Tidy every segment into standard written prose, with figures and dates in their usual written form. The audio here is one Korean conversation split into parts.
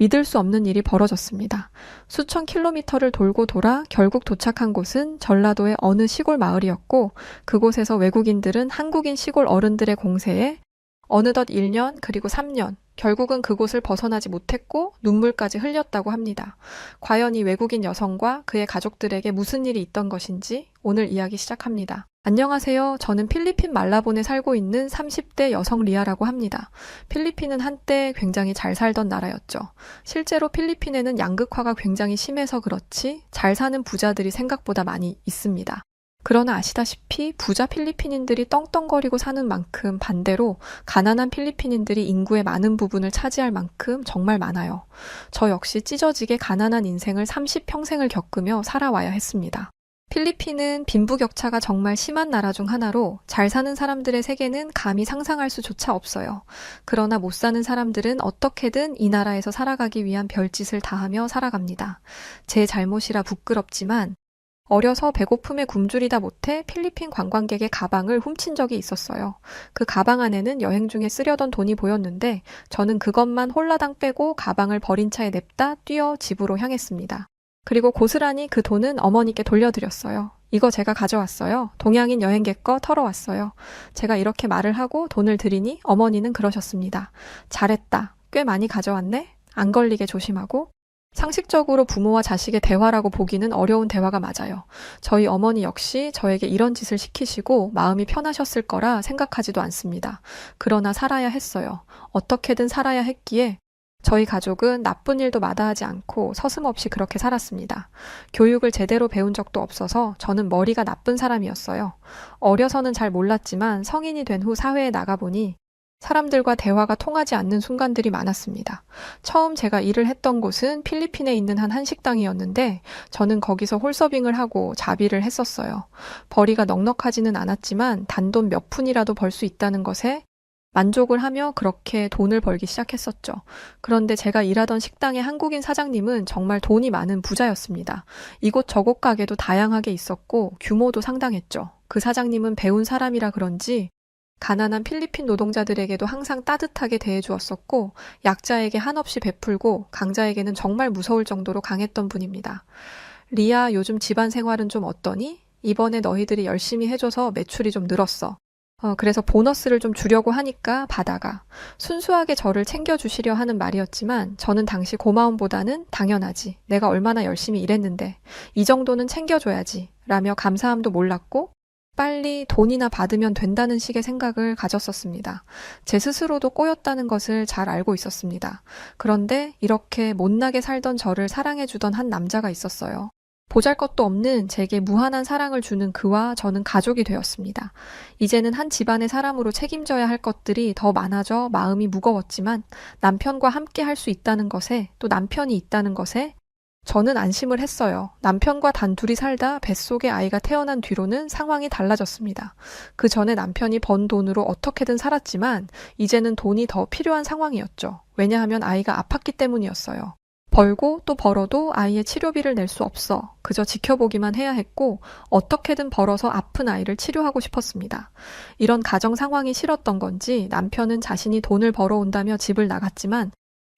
믿을 수 없는 일이 벌어졌습니다. 수천 킬로미터를 돌고 돌아 결국 도착한 곳은 전라도의 어느 시골 마을이었고, 그곳에서 외국인들은 한국인 시골 어른들의 공세에 어느덧 1년 그리고 3년, 결국은 그곳을 벗어나지 못했고 눈물까지 흘렸다고 합니다. 과연 이 외국인 여성과 그의 가족들에게 무슨 일이 있던 것인지 오늘 이야기 시작합니다. 안녕하세요. 저는 필리핀 말라본에 살고 있는 30대 여성 리아라고 합니다. 필리핀은 한때 굉장히 잘 살던 나라였죠. 실제로 필리핀에는 양극화가 굉장히 심해서 그렇지 잘 사는 부자들이 생각보다 많이 있습니다. 그러나 아시다시피 부자 필리핀인들이 떵떵거리고 사는 만큼 반대로 가난한 필리핀인들이 인구의 많은 부분을 차지할 만큼 정말 많아요. 저 역시 찢어지게 가난한 인생을 30평생을 겪으며 살아와야 했습니다. 필리핀은 빈부격차가 정말 심한 나라 중 하나로 잘 사는 사람들의 세계는 감히 상상할 수조차 없어요. 그러나 못 사는 사람들은 어떻게든 이 나라에서 살아가기 위한 별짓을 다하며 살아갑니다. 제 잘못이라 부끄럽지만 어려서 배고픔에 굶주리다 못해 필리핀 관광객의 가방을 훔친 적이 있었어요. 그 가방 안에는 여행 중에 쓰려던 돈이 보였는데 저는 그것만 홀라당 빼고 가방을 버린 차에 냅다 뛰어 집으로 향했습니다. 그리고 고스란히 그 돈은 어머니께 돌려드렸어요. 이거 제가 가져왔어요. 동양인 여행객 거 털어왔어요. 제가 이렇게 말을 하고 돈을 드리니 어머니는 그러셨습니다. 잘했다. 꽤 많이 가져왔네? 안 걸리게 조심하고. 상식적으로 부모와 자식의 대화라고 보기는 어려운 대화가 맞아요. 저희 어머니 역시 저에게 이런 짓을 시키시고 마음이 편하셨을 거라 생각하지도 않습니다. 그러나 살아야 했어요. 어떻게든 살아야 했기에 저희 가족은 나쁜 일도 마다하지 않고 서슴없이 그렇게 살았습니다. 교육을 제대로 배운 적도 없어서 저는 머리가 나쁜 사람이었어요. 어려서는 잘 몰랐지만 성인이 된 후 사회에 나가보니 사람들과 대화가 통하지 않는 순간들이 많았습니다. 처음 제가 일을 했던 곳은 필리핀에 있는 한 한식당이었는데 저는 거기서 홀서빙을 하고 자비를 했었어요. 벌이가 넉넉하지는 않았지만 단돈 몇 푼이라도 벌 수 있다는 것에 만족을 하며 그렇게 돈을 벌기 시작했었죠. 그런데 제가 일하던 식당의 한국인 사장님은 정말 돈이 많은 부자였습니다. 이곳저곳 가게도 다양하게 있었고 규모도 상당했죠. 그 사장님은 배운 사람이라 그런지 가난한 필리핀 노동자들에게도 항상 따뜻하게 대해주었었고 약자에게 한없이 베풀고 강자에게는 정말 무서울 정도로 강했던 분입니다. 리아, 요즘 집안 생활은 좀 어떠니? 이번에 너희들이 열심히 해줘서 매출이 좀 늘었어. 그래서 보너스를 좀 주려고 하니까 받아가. 순수하게 저를 챙겨주시려 하는 말이었지만 저는 당시 고마움보다는 당연하지. 내가 얼마나 열심히 일했는데 이 정도는 챙겨줘야지 라며 감사함도 몰랐고 빨리 돈이나 받으면 된다는 식의 생각을 가졌었습니다. 제 스스로도 꼬였다는 것을 잘 알고 있었습니다. 그런데 이렇게 못나게 살던 저를 사랑해주던 한 남자가 있었어요. 보잘것도 없는 제게 무한한 사랑을 주는 그와 저는 가족이 되었습니다. 이제는 한 집안의 사람으로 책임져야 할 것들이 더 많아져 마음이 무거웠지만 남편과 함께 할 수 있다는 것에 또 남편이 있다는 것에 저는 안심을 했어요. 남편과 단둘이 살다 뱃속에 아이가 태어난 뒤로는 상황이 달라졌습니다. 그 전에 남편이 번 돈으로 어떻게든 살았지만 이제는 돈이 더 필요한 상황이었죠. 왜냐하면 아이가 아팠기 때문이었어요. 벌고 또 벌어도 아이의 치료비를 낼 수 없어. 그저 지켜보기만 해야 했고 어떻게든 벌어서 아픈 아이를 치료하고 싶었습니다. 이런 가정 상황이 싫었던 건지 남편은 자신이 돈을 벌어온다며 집을 나갔지만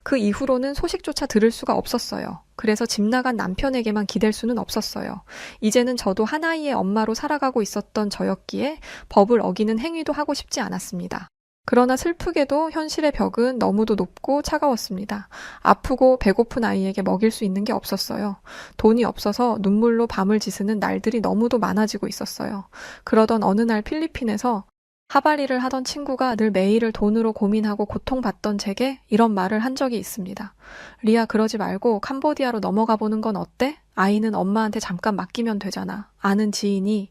그 이후로는 소식조차 들을 수가 없었어요. 그래서 집 나간 남편에게만 기댈 수는 없었어요. 이제는 저도 한 아이의 엄마로 살아가고 있었던 저였기에 법을 어기는 행위도 하고 싶지 않았습니다. 그러나 슬프게도 현실의 벽은 너무도 높고 차가웠습니다. 아프고 배고픈 아이에게 먹일 수 있는 게 없었어요. 돈이 없어서 눈물로 밤을 지새는 날들이 너무도 많아지고 있었어요. 그러던 어느 날 필리핀에서 하바리를 하던 친구가 늘 매일을 돈으로 고민하고 고통받던 제게 이런 말을 한 적이 있습니다. 리아, 그러지 말고 캄보디아로 넘어가 보는 건 어때? 아이는 엄마한테 잠깐 맡기면 되잖아. 아는 지인이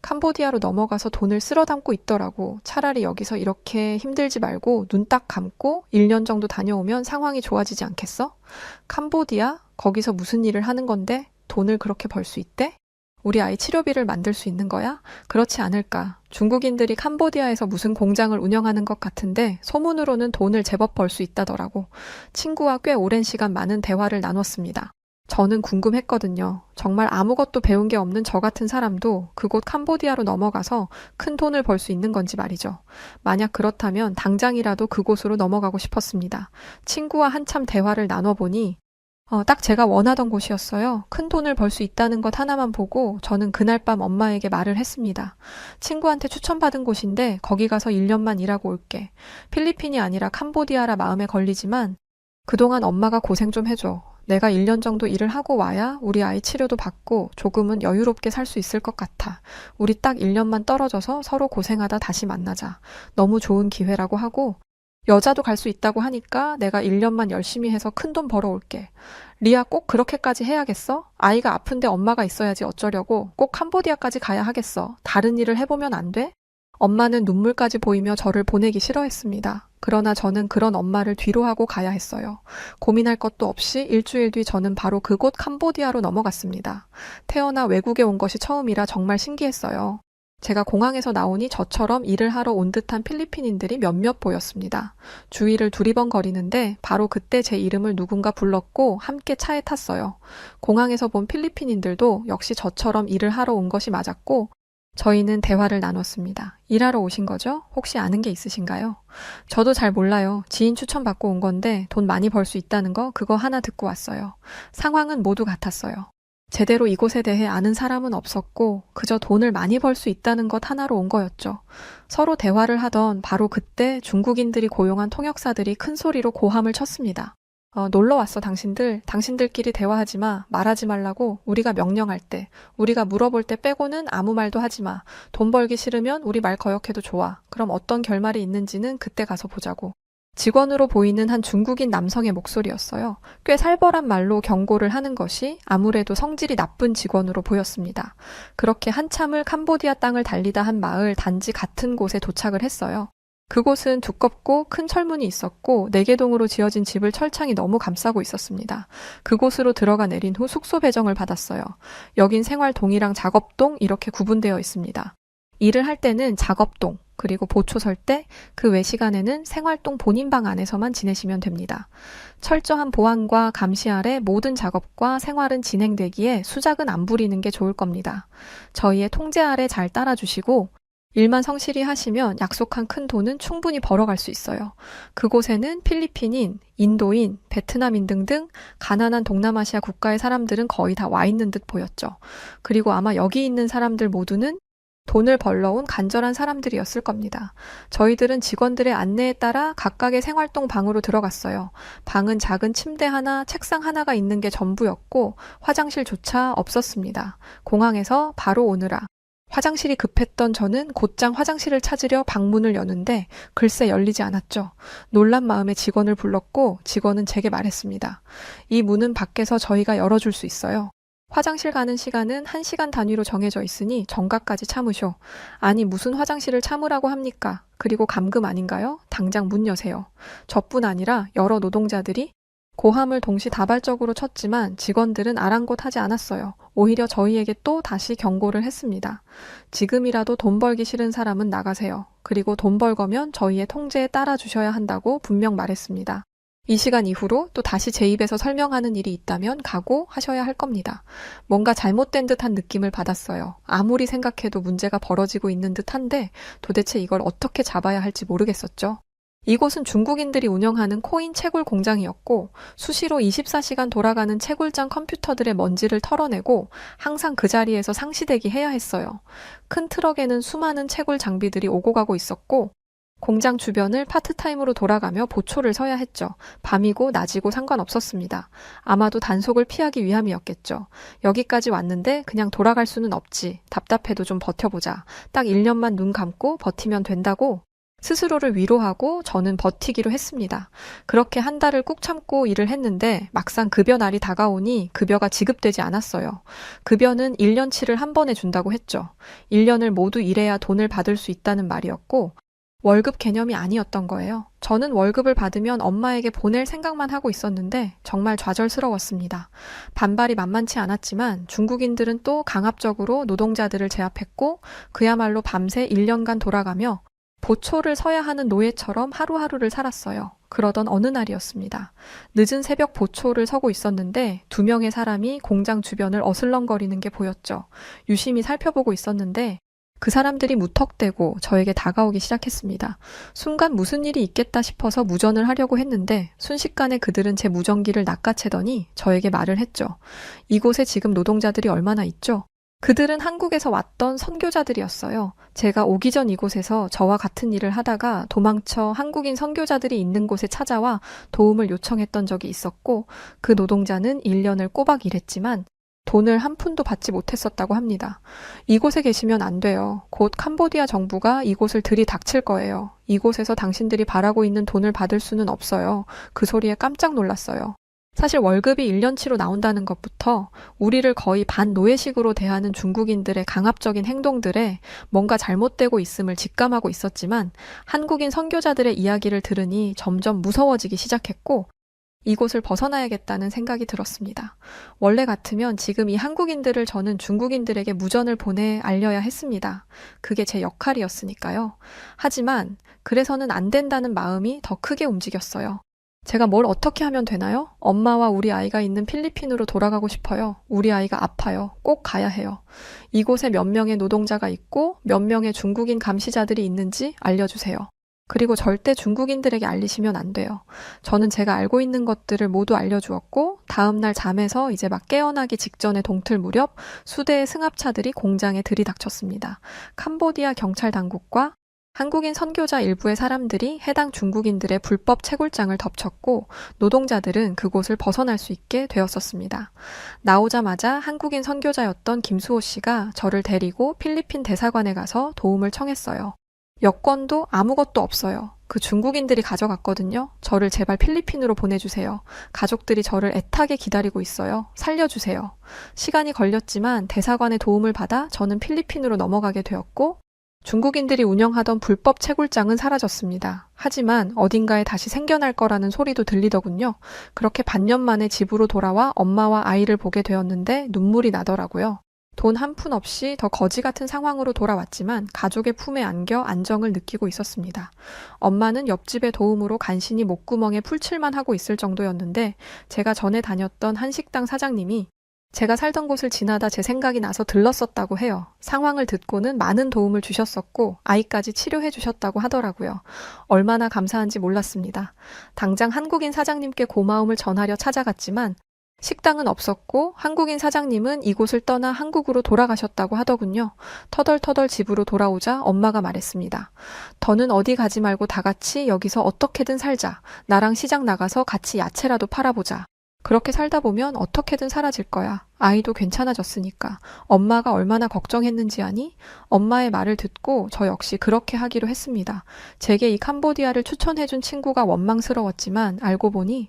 캄보디아로 넘어가서 돈을 쓸어 담고 있더라고. 차라리 여기서 이렇게 힘들지 말고 눈 딱 감고 1년 정도 다녀오면 상황이 좋아지지 않겠어? 캄보디아? 거기서 무슨 일을 하는 건데 돈을 그렇게 벌 수 있대? 우리 아이 치료비를 만들 수 있는 거야? 그렇지 않을까? 중국인들이 캄보디아에서 무슨 공장을 운영하는 것 같은데 소문으로는 돈을 제법 벌 수 있다더라고. 친구와 꽤 오랜 시간 많은 대화를 나눴습니다. 저는 궁금했거든요. 정말 아무것도 배운 게 없는 저 같은 사람도 그곳 캄보디아로 넘어가서 큰 돈을 벌 수 있는 건지 말이죠. 만약 그렇다면 당장이라도 그곳으로 넘어가고 싶었습니다. 친구와 한참 대화를 나눠보니 딱 제가 원하던 곳이었어요. 큰 돈을 벌 수 있다는 것 하나만 보고 저는 그날 밤 엄마에게 말을 했습니다. 친구한테 추천받은 곳인데 거기 가서 1년만 일하고 올게. 필리핀이 아니라 캄보디아라 마음에 걸리지만 그동안 엄마가 고생 좀 해줘. 내가 1년 정도 일을 하고 와야 우리 아이 치료도 받고 조금은 여유롭게 살 수 있을 것 같아. 우리 딱 1년만 떨어져서 서로 고생하다 다시 만나자. 너무 좋은 기회라고 하고 여자도 갈 수 있다고 하니까 내가 1년만 열심히 해서 큰돈 벌어올게. 리아 꼭 그렇게까지 해야겠어? 아이가 아픈데 엄마가 있어야지 어쩌려고 꼭 캄보디아까지 가야 하겠어. 다른 일을 해보면 안 돼? 엄마는 눈물까지 보이며 저를 보내기 싫어했습니다. 그러나 저는 그런 엄마를 뒤로 하고 가야 했어요. 고민할 것도 없이 일주일 뒤 저는 바로 그곳 캄보디아로 넘어갔습니다. 태어나 외국에 온 것이 처음이라 정말 신기했어요. 제가 공항에서 나오니 저처럼 일을 하러 온 듯한 필리핀인들이 몇몇 보였습니다. 주위를 두리번거리는데 바로 그때 제 이름을 누군가 불렀고 함께 차에 탔어요. 공항에서 본 필리핀인들도 역시 저처럼 일을 하러 온 것이 맞았고 저희는 대화를 나눴습니다. 일하러 오신 거죠? 혹시 아는 게 있으신가요? 저도 잘 몰라요. 지인 추천받고 온 건데 돈 많이 벌 수 있다는 거 그거 하나 듣고 왔어요. 상황은 모두 같았어요. 제대로 이곳에 대해 아는 사람은 없었고 그저 돈을 많이 벌 수 있다는 것 하나로 온 거였죠. 서로 대화를 하던 바로 그때 중국인들이 고용한 통역사들이 큰 소리로 고함을 쳤습니다. 놀러 왔어 당신들. 당신들끼리 대화하지 마. 말하지 말라고 우리가 명령할 때, 우리가 물어볼 때 빼고는 아무 말도 하지 마. 돈 벌기 싫으면 우리 말 거역해도 좋아. 그럼 어떤 결말이 있는지는 그때 가서 보자고. 직원으로 보이는 한 중국인 남성의 목소리였어요. 꽤 살벌한 말로 경고를 하는 것이 아무래도 성질이 나쁜 직원으로 보였습니다. 그렇게 한참을 캄보디아 땅을 달리다 한 마을 단지 같은 곳에 도착을 했어요. 그곳은 두껍고 큰 철문이 있었고 4개동으로 지어진 집을 철창이 너무 감싸고 있었습니다. 그곳으로 들어가 내린 후 숙소 배정을 받았어요. 여긴 생활동이랑 작업동 이렇게 구분되어 있습니다. 일을 할 때는 작업동, 그리고 보초 설 때 그 외 시간에는 생활동 본인 방 안에서만 지내시면 됩니다. 철저한 보안과 감시 아래 모든 작업과 생활은 진행되기에 수작은 안 부리는 게 좋을 겁니다. 저희의 통제 아래 잘 따라주시고 일만 성실히 하시면 약속한 큰 돈은 충분히 벌어갈 수 있어요. 그곳에는 필리핀인, 인도인, 베트남인 등등 가난한 동남아시아 국가의 사람들은 거의 다 와 있는 듯 보였죠. 그리고 아마 여기 있는 사람들 모두는 돈을 벌러 온 간절한 사람들이었을 겁니다. 저희들은 직원들의 안내에 따라 각각의 생활동 방으로 들어갔어요. 방은 작은 침대 하나, 책상 하나가 있는 게 전부였고 화장실조차 없었습니다. 공항에서 바로 오느라. 화장실이 급했던 저는 곧장 화장실을 찾으려 방문을 여는데 글쎄 열리지 않았죠. 놀란 마음에 직원을 불렀고 직원은 제게 말했습니다. 이 문은 밖에서 저희가 열어줄 수 있어요. 화장실 가는 시간은 1시간 단위로 정해져 있으니 정각까지 참으쇼. 아니 무슨 화장실을 참으라고 합니까? 그리고 감금 아닌가요? 당장 문 여세요. 저뿐 아니라 여러 노동자들이 고함을 동시다발적으로 쳤지만 직원들은 아랑곳하지 않았어요. 오히려 저희에게 또 다시 경고를 했습니다. 지금이라도 돈 벌기 싫은 사람은 나가세요. 그리고 돈 벌 거면 저희의 통제에 따라 주셔야 한다고 분명 말했습니다. 이 시간 이후로 또 다시 제 입에서 설명하는 일이 있다면 각오하셔야 할 겁니다. 뭔가 잘못된 듯한 느낌을 받았어요. 아무리 생각해도 문제가 벌어지고 있는 듯한데 도대체 이걸 어떻게 잡아야 할지 모르겠었죠. 이곳은 중국인들이 운영하는 코인 채굴 공장이었고 수시로 24시간 돌아가는 채굴장 컴퓨터들의 먼지를 털어내고 항상 그 자리에서 상시대기 해야 했어요. 큰 트럭에는 수많은 채굴 장비들이 오고 가고 있었고 공장 주변을 파트타임으로 돌아가며 보초를 서야 했죠. 밤이고 낮이고 상관없었습니다. 아마도 단속을 피하기 위함이었겠죠. 여기까지 왔는데 그냥 돌아갈 수는 없지. 답답해도 좀 버텨보자. 딱 1년만 눈 감고 버티면 된다고 스스로를 위로하고 저는 버티기로 했습니다. 그렇게 한 달을 꾹 참고 일을 했는데 막상 급여 날이 다가오니 급여가 지급되지 않았어요. 급여는 1년치를 한 번에 준다고 했죠. 1년을 모두 일해야 돈을 받을 수 있다는 말이었고 월급 개념이 아니었던 거예요. 저는 월급을 받으면 엄마에게 보낼 생각만 하고 있었는데 정말 좌절스러웠습니다. 반발이 만만치 않았지만 중국인들은 또 강압적으로 노동자들을 제압했고 그야말로 밤새 1년간 돌아가며 보초를 서야 하는 노예처럼 하루하루를 살았어요. 그러던 어느 날이었습니다. 늦은 새벽 보초를 서고 있었는데 2명의 사람이 공장 주변을 어슬렁거리는 게 보였죠. 유심히 살펴보고 있었는데 그 사람들이 무턱대고 저에게 다가오기 시작했습니다. 순간 무슨 일이 있겠다 싶어서 무전을 하려고 했는데 순식간에 그들은 제 무전기를 낚아채더니 저에게 말을 했죠. 이곳에 지금 노동자들이 얼마나 있죠? 그들은 한국에서 왔던 선교자들이었어요. 제가 오기 전 이곳에서 저와 같은 일을 하다가 도망쳐 한국인 선교자들이 있는 곳에 찾아와 도움을 요청했던 적이 있었고 그 노동자는 1년을 꼬박 일했지만 돈을 한 푼도 받지 못했었다고 합니다. 이곳에 계시면 안 돼요. 곧 캄보디아 정부가 이곳을 들이닥칠 거예요. 이곳에서 당신들이 바라고 있는 돈을 받을 수는 없어요. 그 소리에 깜짝 놀랐어요. 사실 월급이 1년치로 나온다는 것부터 우리를 거의 반노예식으로 대하는 중국인들의 강압적인 행동들에 뭔가 잘못되고 있음을 직감하고 있었지만 한국인 선교자들의 이야기를 들으니 점점 무서워지기 시작했고 이곳을 벗어나야겠다는 생각이 들었습니다. 원래 같으면 지금 이 한국인들을 저는 중국인들에게 무전을 보내 알려야 했습니다. 그게 제 역할이었으니까요. 하지만 그래서는 안 된다는 마음이 더 크게 움직였어요. 제가 뭘 어떻게 하면 되나요? 엄마와 우리 아이가 있는 필리핀으로 돌아가고 싶어요. 우리 아이가 아파요. 꼭 가야 해요. 이곳에 몇 명의 노동자가 있고 몇 명의 중국인 감시자들이 있는지 알려주세요. 그리고 절대 중국인들에게 알리시면 안 돼요. 저는 제가 알고 있는 것들을 모두 알려주었고 다음날 잠에서 이제 막 깨어나기 직전의 동틀 무렵 수대의 승합차들이 공장에 들이닥쳤습니다. 캄보디아 경찰 당국과 한국인 선교자 일부의 사람들이 해당 중국인들의 불법 채굴장을 덮쳤고 노동자들은 그곳을 벗어날 수 있게 되었었습니다. 나오자마자 한국인 선교자였던 김수호 씨가 저를 데리고 필리핀 대사관에 가서 도움을 청했어요. 여권도 아무것도 없어요. 그 중국인들이 가져갔거든요. 저를 제발 필리핀으로 보내주세요. 가족들이 저를 애타게 기다리고 있어요. 살려주세요. 시간이 걸렸지만 대사관의 도움을 받아 저는 필리핀으로 넘어가게 되었고 중국인들이 운영하던 불법 채굴장은 사라졌습니다. 하지만 어딘가에 다시 생겨날 거라는 소리도 들리더군요. 그렇게 반년 만에 집으로 돌아와 엄마와 아이를 보게 되었는데 눈물이 나더라고요. 돈 한 푼 없이 더 거지 같은 상황으로 돌아왔지만 가족의 품에 안겨 안정을 느끼고 있었습니다. 엄마는 옆집의 도움으로 간신히 목구멍에 풀칠만 하고 있을 정도였는데 제가 전에 다녔던 한식당 사장님이 제가 살던 곳을 지나다 제 생각이 나서 들렀었다고 해요. 상황을 듣고는 많은 도움을 주셨었고 아이까지 치료해 주셨다고 하더라고요. 얼마나 감사한지 몰랐습니다. 당장 한국인 사장님께 고마움을 전하려 찾아갔지만 식당은 없었고 한국인 사장님은 이곳을 떠나 한국으로 돌아가셨다고 하더군요. 터덜터덜 집으로 돌아오자 엄마가 말했습니다. 더는 어디 가지 말고 다 같이 여기서 어떻게든 살자. 나랑 시장 나가서 같이 야채라도 팔아보자. 그렇게 살다 보면 어떻게든 사라질 거야. 아이도 괜찮아졌으니까. 엄마가 얼마나 걱정했는지 아니? 엄마의 말을 듣고 저 역시 그렇게 하기로 했습니다. 제게 이 캄보디아를 추천해준 친구가 원망스러웠지만 알고 보니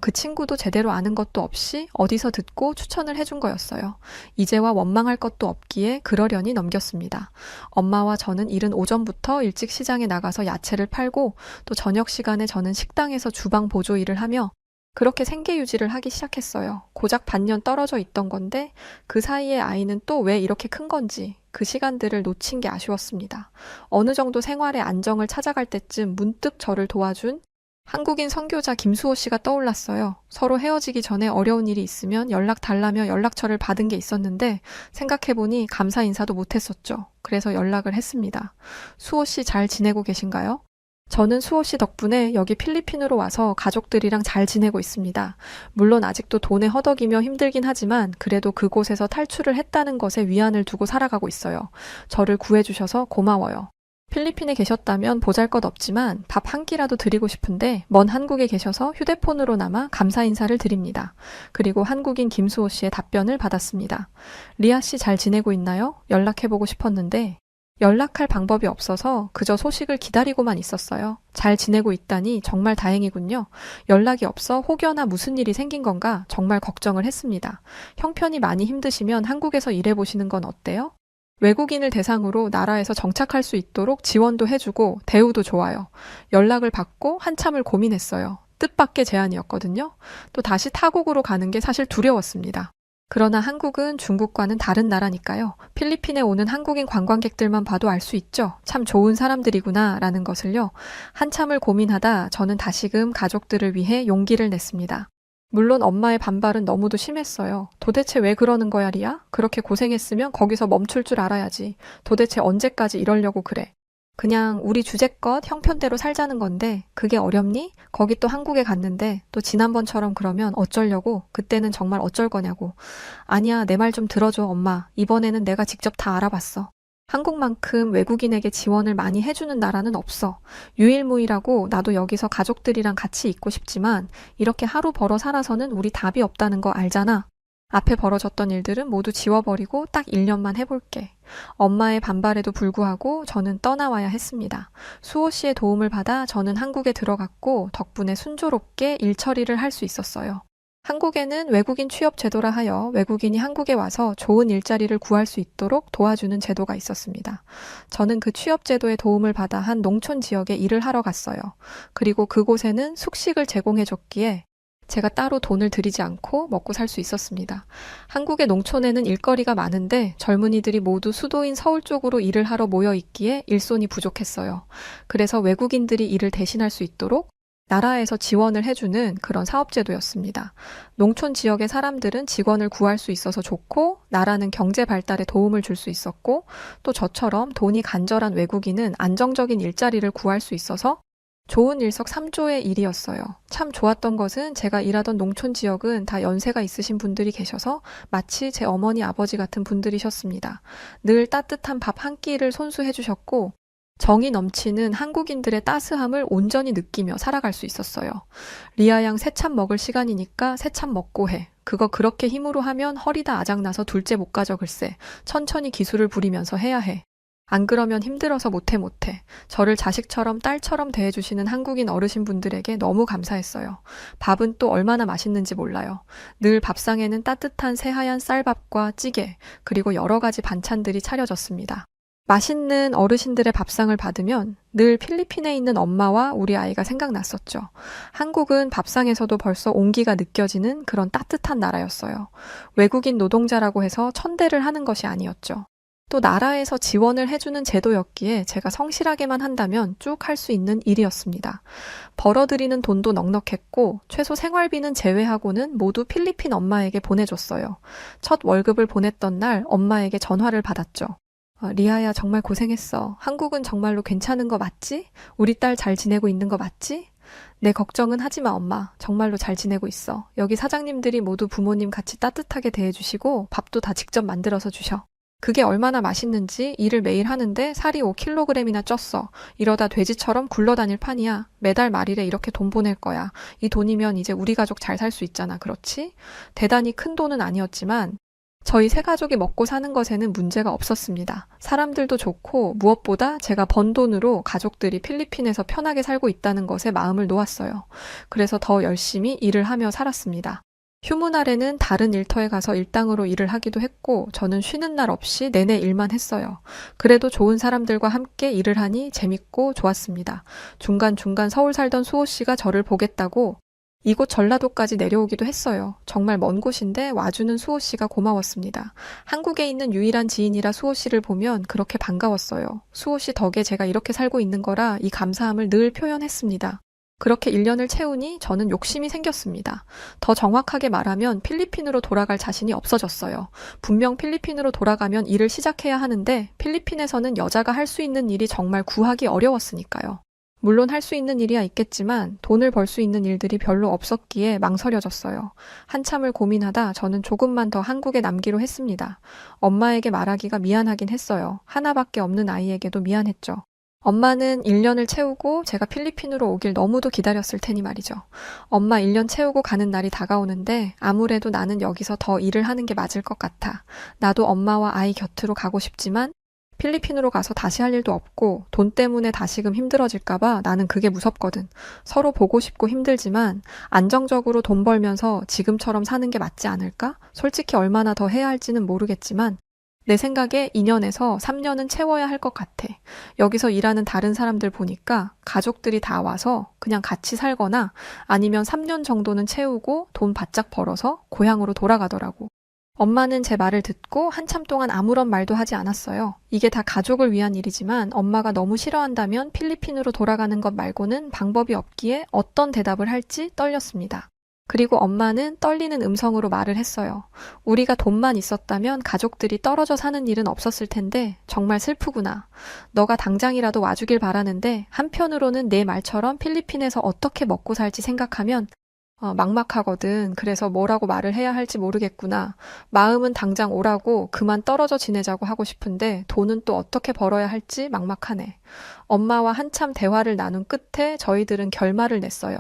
그 친구도 제대로 아는 것도 없이 어디서 듣고 추천을 해준 거였어요. 이제와 원망할 것도 없기에 그러려니 넘겼습니다. 엄마와 저는 이른 오전부터 일찍 시장에 나가서 야채를 팔고 또 저녁 시간에 저는 식당에서 주방 보조 일을 하며 그렇게 생계 유지를 하기 시작했어요. 고작 반년 떨어져 있던 건데 그 사이에 아이는 또 왜 이렇게 큰 건지 그 시간들을 놓친 게 아쉬웠습니다. 어느 정도 생활의 안정을 찾아갈 때쯤 문득 저를 도와준 한국인 선교자 김수호 씨가 떠올랐어요. 서로 헤어지기 전에 어려운 일이 있으면 연락 달라며 연락처를 받은 게 있었는데 생각해보니 감사 인사도 못했었죠. 그래서 연락을 했습니다. 수호 씨 잘 지내고 계신가요? 저는 수호 씨 덕분에 여기 필리핀으로 와서 가족들이랑 잘 지내고 있습니다. 물론 아직도 돈에 허덕이며 힘들긴 하지만 그래도 그곳에서 탈출을 했다는 것에 위안을 두고 살아가고 있어요. 저를 구해주셔서 고마워요. 필리핀에 계셨다면 보잘것없지만 밥 한 끼라도 드리고 싶은데 먼 한국에 계셔서 휴대폰으로나마 감사 인사를 드립니다. 그리고 한국인 김수호 씨의 답변을 받았습니다. 리아 씨 잘 지내고 있나요? 연락해보고 싶었는데 연락할 방법이 없어서 그저 소식을 기다리고만 있었어요. 잘 지내고 있다니 정말 다행이군요. 연락이 없어 혹여나 무슨 일이 생긴 건가 정말 걱정을 했습니다. 형편이 많이 힘드시면 한국에서 일해보시는 건 어때요? 외국인을 대상으로 나라에서 정착할 수 있도록 지원도 해주고 대우도 좋아요. 연락을 받고 한참을 고민했어요. 뜻밖의 제안이었거든요. 또 다시 타국으로 가는 게 사실 두려웠습니다. 그러나 한국은 중국과는 다른 나라니까요. 필리핀에 오는 한국인 관광객들만 봐도 알 수 있죠. 참 좋은 사람들이구나 라는 것을요. 한참을 고민하다 저는 다시금 가족들을 위해 용기를 냈습니다. 물론 엄마의 반발은 너무도 심했어요. 도대체 왜 그러는 거야, 리아? 그렇게 고생했으면 거기서 멈출 줄 알아야지. 도대체 언제까지 이러려고 그래? 그냥 우리 주제껏 형편대로 살자는 건데 그게 어렵니? 거기 또 한국에 갔는데 또 지난번처럼 그러면 어쩌려고? 그때는 정말 어쩔 거냐고. 아니야, 내 말 좀 들어줘, 엄마. 이번에는 내가 직접 다 알아봤어. 한국만큼 외국인에게 지원을 많이 해주는 나라는 없어. 유일무이라고 나도 여기서 가족들이랑 같이 있고 싶지만 이렇게 하루 벌어 살아서는 우리 답이 없다는 거 알잖아. 앞에 벌어졌던 일들은 모두 지워버리고 딱 1년만 해볼게. 엄마의 반발에도 불구하고 저는 떠나와야 했습니다. 수호 씨의 도움을 받아 저는 한국에 들어갔고 덕분에 순조롭게 일 처리를 할 수 있었어요. 한국에는 외국인 취업 제도라 하여 외국인이 한국에 와서 좋은 일자리를 구할 수 있도록 도와주는 제도가 있었습니다. 저는 그 취업 제도의 도움을 받아 한 농촌 지역에 일을 하러 갔어요. 그리고 그곳에는 숙식을 제공해 줬기에 제가 따로 돈을 들이지 않고 먹고 살 수 있었습니다. 한국의 농촌에는 일거리가 많은데 젊은이들이 모두 수도인 서울 쪽으로 일을 하러 모여 있기에 일손이 부족했어요. 그래서 외국인들이 일을 대신할 수 있도록 나라에서 지원을 해주는 그런 사업제도였습니다. 농촌 지역의 사람들은 직원을 구할 수 있어서 좋고 나라는 경제 발달에 도움을 줄 수 있었고 또 저처럼 돈이 간절한 외국인은 안정적인 일자리를 구할 수 있어서 좋은 일석삼조의 일이었어요. 참 좋았던 것은 제가 일하던 농촌 지역은 다 연세가 있으신 분들이 계셔서 마치 제 어머니 아버지 같은 분들이셨습니다. 늘 따뜻한 밥 한 끼를 손수해 주셨고 정이 넘치는 한국인들의 따스함을 온전히 느끼며 살아갈 수 있었어요. 리아 양 새참 먹을 시간이니까 새참 먹고 해. 그거 그렇게 힘으로 하면 허리 다 아작나서 둘째 못 가져 글쎄. 천천히 기술을 부리면서 해야 해. 안 그러면 힘들어서 못해. 저를 자식처럼 딸처럼 대해주시는 한국인 어르신분들에게 너무 감사했어요. 밥은 또 얼마나 맛있는지 몰라요. 늘 밥상에는 따뜻한 새하얀 쌀밥과 찌개, 그리고 여러 가지 반찬들이 차려졌습니다. 맛있는 어르신들의 밥상을 받으면 늘 필리핀에 있는 엄마와 우리 아이가 생각났었죠. 한국은 밥상에서도 벌써 온기가 느껴지는 그런 따뜻한 나라였어요. 외국인 노동자라고 해서 천대를 하는 것이 아니었죠. 또 나라에서 지원을 해주는 제도였기에 제가 성실하게만 한다면 쭉 할 수 있는 일이었습니다. 벌어들이는 돈도 넉넉했고 최소 생활비는 제외하고는 모두 필리핀 엄마에게 보내줬어요. 첫 월급을 보냈던 날 엄마에게 전화를 받았죠. 리아야 정말 고생했어. 한국은 정말로 괜찮은 거 맞지? 우리 딸 잘 지내고 있는 거 맞지? 내 걱정은 하지 마 엄마. 정말로 잘 지내고 있어. 여기 사장님들이 모두 부모님 같이 따뜻하게 대해주시고 밥도 다 직접 만들어서 주셔. 그게 얼마나 맛있는지 일을 매일 하는데 살이 5kg이나 쪘어. 이러다 돼지처럼 굴러다닐 판이야. 매달 말일에 이렇게 돈 보낼 거야. 이 돈이면 이제 우리 가족 잘 살 수 있잖아. 그렇지? 대단히 큰 돈은 아니었지만 저희 세 가족이 먹고 사는 것에는 문제가 없었습니다. 사람들도 좋고 무엇보다 제가 번 돈으로 가족들이 필리핀에서 편하게 살고 있다는 것에 마음을 놓았어요. 그래서 더 열심히 일을 하며 살았습니다. 휴무날에는 다른 일터에 가서 일당으로 일을 하기도 했고 저는 쉬는 날 없이 내내 일만 했어요. 그래도 좋은 사람들과 함께 일을 하니 재밌고 좋았습니다. 중간중간 서울 살던 수호 씨가 저를 보겠다고 이곳 전라도까지 내려오기도 했어요. 정말 먼 곳인데 와주는 수호 씨가 고마웠습니다. 한국에 있는 유일한 지인이라 수호 씨를 보면 그렇게 반가웠어요. 수호 씨 덕에 제가 이렇게 살고 있는 거라 이 감사함을 늘 표현했습니다. 그렇게 1년을 채우니 저는 욕심이 생겼습니다. 더 정확하게 말하면 필리핀으로 돌아갈 자신이 없어졌어요. 분명 필리핀으로 돌아가면 일을 시작해야 하는데 필리핀에서는 여자가 할 수 있는 일이 정말 구하기 어려웠으니까요. 물론 할 수 있는 일이야 있겠지만 돈을 벌 수 있는 일들이 별로 없었기에 망설여졌어요. 한참을 고민하다 저는 조금만 더 한국에 남기로 했습니다. 엄마에게 말하기가 미안하긴 했어요. 하나밖에 없는 아이에게도 미안했죠. 엄마는 1년을 채우고 제가 필리핀으로 오길 너무도 기다렸을 테니 말이죠. 엄마 1년 채우고 가는 날이 다가오는데 아무래도 나는 여기서 더 일을 하는 게 맞을 것 같아. 나도 엄마와 아이 곁으로 가고 싶지만 필리핀으로 가서 다시 할 일도 없고 돈 때문에 다시금 힘들어질까봐 나는 그게 무섭거든. 서로 보고 싶고 힘들지만 안정적으로 돈 벌면서 지금처럼 사는 게 맞지 않을까? 솔직히 얼마나 더 해야 할지는 모르겠지만 내 생각에 2년에서 3년은 채워야 할 것 같아. 여기서 일하는 다른 사람들 보니까 가족들이 다 와서 그냥 같이 살거나 아니면 3년 정도는 채우고 돈 바짝 벌어서 고향으로 돌아가더라고. 엄마는 제 말을 듣고 한참 동안 아무런 말도 하지 않았어요. 이게 다 가족을 위한 일이지만 엄마가 너무 싫어한다면 필리핀으로 돌아가는 것 말고는 방법이 없기에 어떤 대답을 할지 떨렸습니다. 그리고 엄마는 떨리는 음성으로 말을 했어요. 우리가 돈만 있었다면 가족들이 떨어져 사는 일은 없었을 텐데 정말 슬프구나. 너가 당장이라도 와주길 바라는데 한편으로는 내 말처럼 필리핀에서 어떻게 먹고 살지 생각하면 막막하거든. 그래서 뭐라고 말을 해야 할지 모르겠구나. 마음은 당장 오라고 그만 떨어져 지내자고 하고 싶은데 돈은 또 어떻게 벌어야 할지 막막하네. 엄마와 한참 대화를 나눈 끝에 저희들은 결말을 냈어요.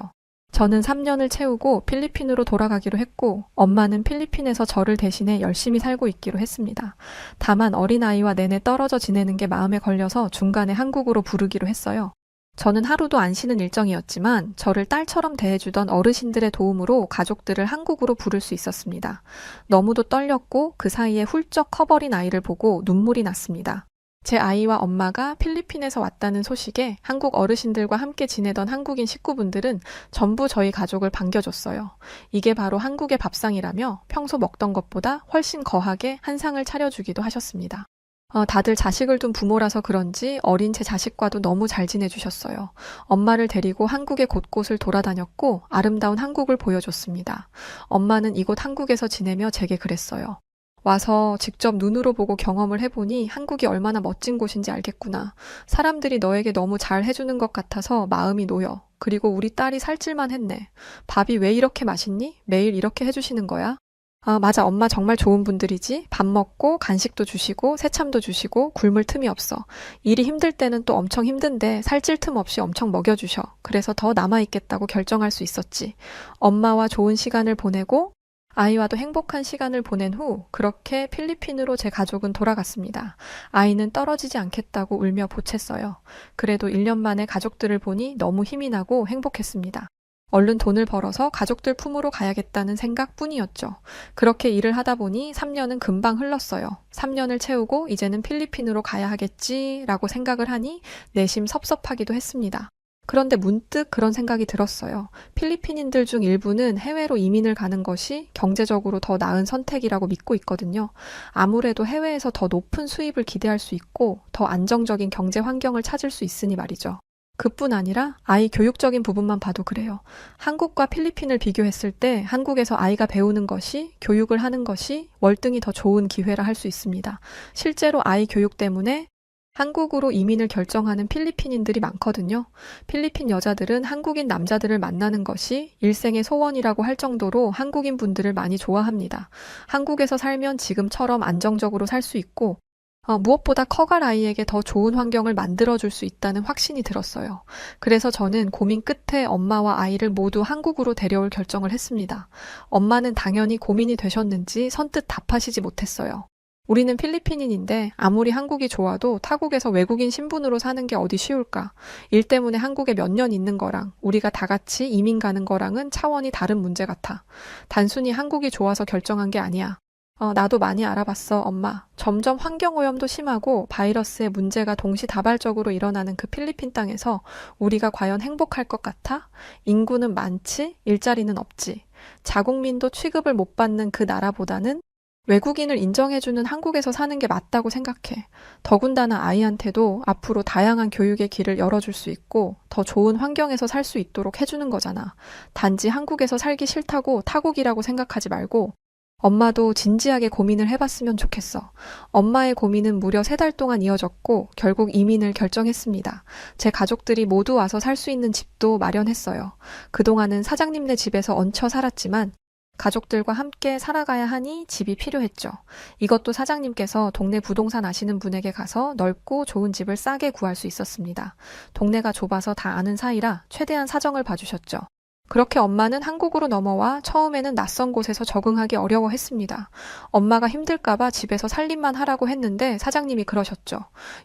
저는 3년을 채우고 필리핀으로 돌아가기로 했고 엄마는 필리핀에서 저를 대신해 열심히 살고 있기로 했습니다. 다만 어린아이와 내내 떨어져 지내는 게 마음에 걸려서 중간에 한국으로 부르기로 했어요. 저는 하루도 안 쉬는 일정이었지만 저를 딸처럼 대해주던 어르신들의 도움으로 가족들을 한국으로 부를 수 있었습니다. 너무도 떨렸고 그 사이에 훌쩍 커버린 아이를 보고 눈물이 났습니다. 제 아이와 엄마가 필리핀에서 왔다는 소식에 한국 어르신들과 함께 지내던 한국인 식구분들은 전부 저희 가족을 반겨줬어요. 이게 바로 한국의 밥상이라며 평소 먹던 것보다 훨씬 거하게 한 상을 차려주기도 하셨습니다. 다들 자식을 둔 부모라서 그런지 어린 제 자식과도 너무 잘 지내주셨어요. 엄마를 데리고 한국의 곳곳을 돌아다녔고 아름다운 한국을 보여줬습니다. 엄마는 이곳 한국에서 지내며 제게 그랬어요. 와서 직접 눈으로 보고 경험을 해보니 한국이 얼마나 멋진 곳인지 알겠구나. 사람들이 너에게 너무 잘 해주는 것 같아서 마음이 놓여. 그리고 우리 딸이 살찔만 했네. 밥이 왜 이렇게 맛있니? 매일 이렇게 해주시는 거야? 아, 맞아. 엄마 정말 좋은 분들이지. 밥 먹고 간식도 주시고 새참도 주시고 굶을 틈이 없어. 일이 힘들 때는 또 엄청 힘든데 살찔 틈 없이 엄청 먹여주셔. 그래서 더 남아있겠다고 결정할 수 있었지. 엄마와 좋은 시간을 보내고 아이와도 행복한 시간을 보낸 후 그렇게 필리핀으로 제 가족은 돌아갔습니다. 아이는 떨어지지 않겠다고 울며 보챘어요. 그래도 1년 만에 가족들을 보니 너무 힘이 나고 행복했습니다. 얼른 돈을 벌어서 가족들 품으로 가야겠다는 생각뿐이었죠. 그렇게 일을 하다 보니 3년은 금방 흘렀어요. 3년을 채우고 이제는 필리핀으로 가야 하겠지라고 생각을 하니 내심 섭섭하기도 했습니다. 그런데 문득 그런 생각이 들었어요. 필리핀인들 중 일부는 해외로 이민을 가는 것이 경제적으로 더 나은 선택이라고 믿고 있거든요. 아무래도 해외에서 더 높은 수입을 기대할 수 있고 더 안정적인 경제 환경을 찾을 수 있으니 말이죠. 그뿐 아니라 아이 교육적인 부분만 봐도 그래요. 한국과 필리핀을 비교했을 때 한국에서 아이가 배우는 것이, 교육을 하는 것이 월등히 더 좋은 기회라 할 수 있습니다. 실제로 아이 교육 때문에 한국으로 이민을 결정하는 필리핀인들이 많거든요. 필리핀 여자들은 한국인 남자들을 만나는 것이 일생의 소원이라고 할 정도로 한국인 분들을 많이 좋아합니다. 한국에서 살면 지금처럼 안정적으로 살 수 있고 무엇보다 커갈 아이에게 더 좋은 환경을 만들어줄 수 있다는 확신이 들었어요. 그래서 저는 고민 끝에 엄마와 아이를 모두 한국으로 데려올 결정을 했습니다. 엄마는 당연히 고민이 되셨는지 선뜻 답하시지 못했어요. 우리는 필리핀인인데 아무리 한국이 좋아도 타국에서 외국인 신분으로 사는 게 어디 쉬울까? 일 때문에 한국에 몇 년 있는 거랑 우리가 다 같이 이민 가는 거랑은 차원이 다른 문제 같아. 단순히 한국이 좋아서 결정한 게 아니야. 나도 많이 알아봤어, 엄마. 점점 환경오염도 심하고 바이러스의 문제가 동시다발적으로 일어나는 그 필리핀 땅에서 우리가 과연 행복할 것 같아? 인구는 많지, 일자리는 없지. 자국민도 취급을 못 받는 그 나라보다는 외국인을 인정해주는 한국에서 사는 게 맞다고 생각해. 더군다나 아이한테도 앞으로 다양한 교육의 길을 열어줄 수 있고 더 좋은 환경에서 살 수 있도록 해주는 거잖아. 단지 한국에서 살기 싫다고 타국이라고 생각하지 말고 엄마도 진지하게 고민을 해봤으면 좋겠어. 엄마의 고민은 무려 3달 동안 이어졌고 결국 이민을 결정했습니다. 제 가족들이 모두 와서 살 수 있는 집도 마련했어요. 그동안은 사장님네 집에서 얹혀 살았지만 가족들과 함께 살아가야 하니 집이 필요했죠. 이것도 사장님께서 동네 부동산 아시는 분에게 가서 넓고 좋은 집을 싸게 구할 수 있었습니다. 동네가 좁아서 다 아는 사이라 최대한 사정을 봐주셨죠. 그렇게 엄마는 한국으로 넘어와 처음에는 낯선 곳에서 적응하기 어려워했습니다. 엄마가 힘들까봐 집에서 살림만 하라고 했는데 사장님이 그러셨죠.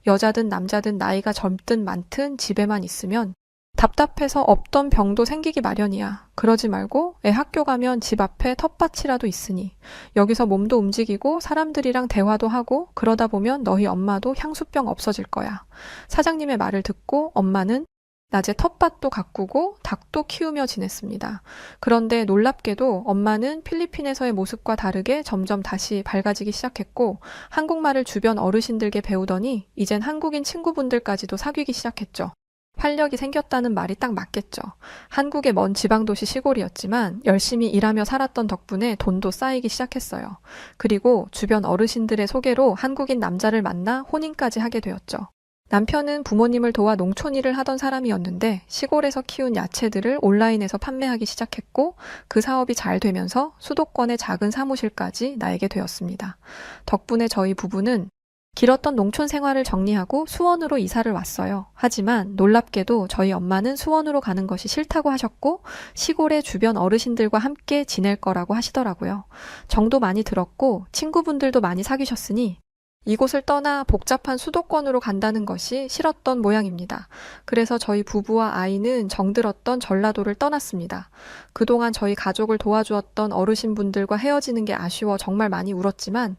여자든 남자든 나이가 젊든 많든 집에만 있으면 답답해서 없던 병도 생기기 마련이야. 그러지 말고 애 학교 가면 집 앞에 텃밭이라도 있으니 여기서 몸도 움직이고 사람들이랑 대화도 하고 그러다 보면 너희 엄마도 향수병 없어질 거야. 사장님의 말을 듣고 엄마는 낮에 텃밭도 가꾸고 닭도 키우며 지냈습니다. 그런데 놀랍게도 엄마는 필리핀에서의 모습과 다르게 점점 다시 밝아지기 시작했고 한국말을 주변 어르신들께 배우더니 이젠 한국인 친구분들까지도 사귀기 시작했죠. 활력이 생겼다는 말이 딱 맞겠죠. 한국의 먼 지방도시 시골이었지만 열심히 일하며 살았던 덕분에 돈도 쌓이기 시작했어요. 그리고 주변 어르신들의 소개로 한국인 남자를 만나 혼인까지 하게 되었죠. 남편은 부모님을 도와 농촌 일을 하던 사람이었는데 시골에서 키운 야채들을 온라인에서 판매하기 시작했고 그 사업이 잘 되면서 수도권의 작은 사무실까지 나에게 되었습니다. 덕분에 저희 부부는 길었던 농촌 생활을 정리하고 수원으로 이사를 왔어요. 하지만 놀랍게도 저희 엄마는 수원으로 가는 것이 싫다고 하셨고 시골의 주변 어르신들과 함께 지낼 거라고 하시더라고요. 정도 많이 들었고 친구분들도 많이 사귀셨으니 이곳을 떠나 복잡한 수도권으로 간다는 것이 싫었던 모양입니다. 그래서 저희 부부와 아이는 정들었던 전라도를 떠났습니다. 그동안 저희 가족을 도와주었던 어르신분들과 헤어지는 게 아쉬워 정말 많이 울었지만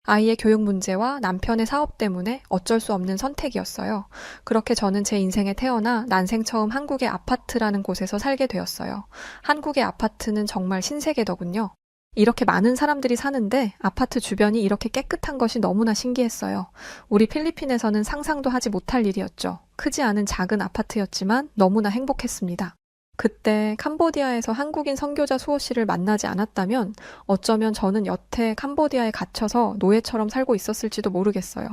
아이의 교육 문제와 남편의 사업 때문에 어쩔 수 없는 선택이었어요. 그렇게 저는 제 인생에 태어나 난생 처음 한국의 아파트라는 곳에서 살게 되었어요. 한국의 아파트는 정말 신세계더군요. 이렇게 많은 사람들이 사는데 아파트 주변이 이렇게 깨끗한 것이 너무나 신기했어요. 우리 필리핀에서는 상상도 하지 못할 일이었죠. 크지 않은 작은 아파트였지만 너무나 행복했습니다. 그때 캄보디아에서 한국인 선교자 수호 씨를 만나지 않았다면 어쩌면 저는 여태 캄보디아에 갇혀서 노예처럼 살고 있었을지도 모르겠어요.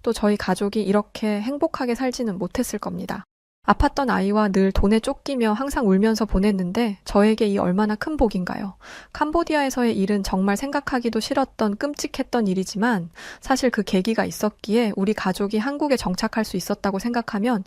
또 저희 가족이 이렇게 행복하게 살지는 못했을 겁니다. 아팠던 아이와 늘 돈에 쫓기며 항상 울면서 보냈는데 저에게 이 얼마나 큰 복인가요? 캄보디아에서의 일은 정말 생각하기도 싫었던 끔찍했던 일이지만 사실 그 계기가 있었기에 우리 가족이 한국에 정착할 수 있었다고 생각하면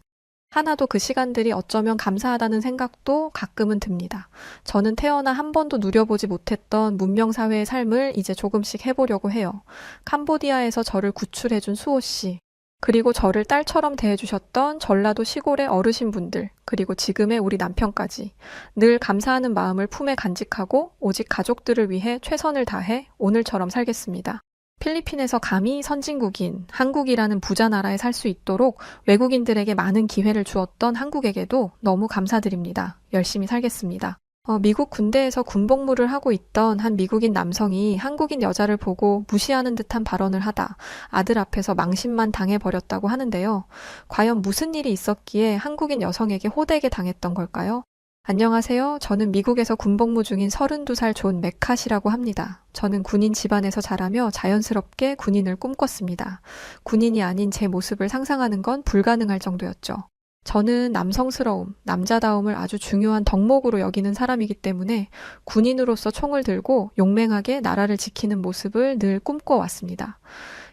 하나도 그 시간들이 어쩌면 감사하다는 생각도 가끔은 듭니다. 저는 태어나 한 번도 누려보지 못했던 문명사회의 삶을 이제 조금씩 해보려고 해요. 캄보디아에서 저를 구출해준 수호 씨, 그리고 저를 딸처럼 대해주셨던 전라도 시골의 어르신분들, 그리고 지금의 우리 남편까지 늘 감사하는 마음을 품에 간직하고 오직 가족들을 위해 최선을 다해 오늘처럼 살겠습니다. 필리핀에서 감히 선진국인 한국이라는 부자 나라에 살 수 있도록 외국인들에게 많은 기회를 주었던 한국에게도 너무 감사드립니다. 열심히 살겠습니다. 미국 군대에서 군복무를 하고 있던 한 미국인 남성이 한국인 여자를 보고 무시하는 듯한 발언을 하다 아들 앞에서 망신만 당해버렸다고 하는데요. 과연 무슨 일이 있었기에 한국인 여성에게 호되게 당했던 걸까요? 안녕하세요. 저는 미국에서 군복무 중인 32살 존 맥캇이라고 합니다. 저는 군인 집안에서 자라며 자연스럽게 군인을 꿈꿨습니다. 군인이 아닌 제 모습을 상상하는 건 불가능할 정도였죠. 저는 남성스러움, 남자다움을 아주 중요한 덕목으로 여기는 사람이기 때문에 군인으로서 총을 들고 용맹하게 나라를 지키는 모습을 늘 꿈꿔왔습니다.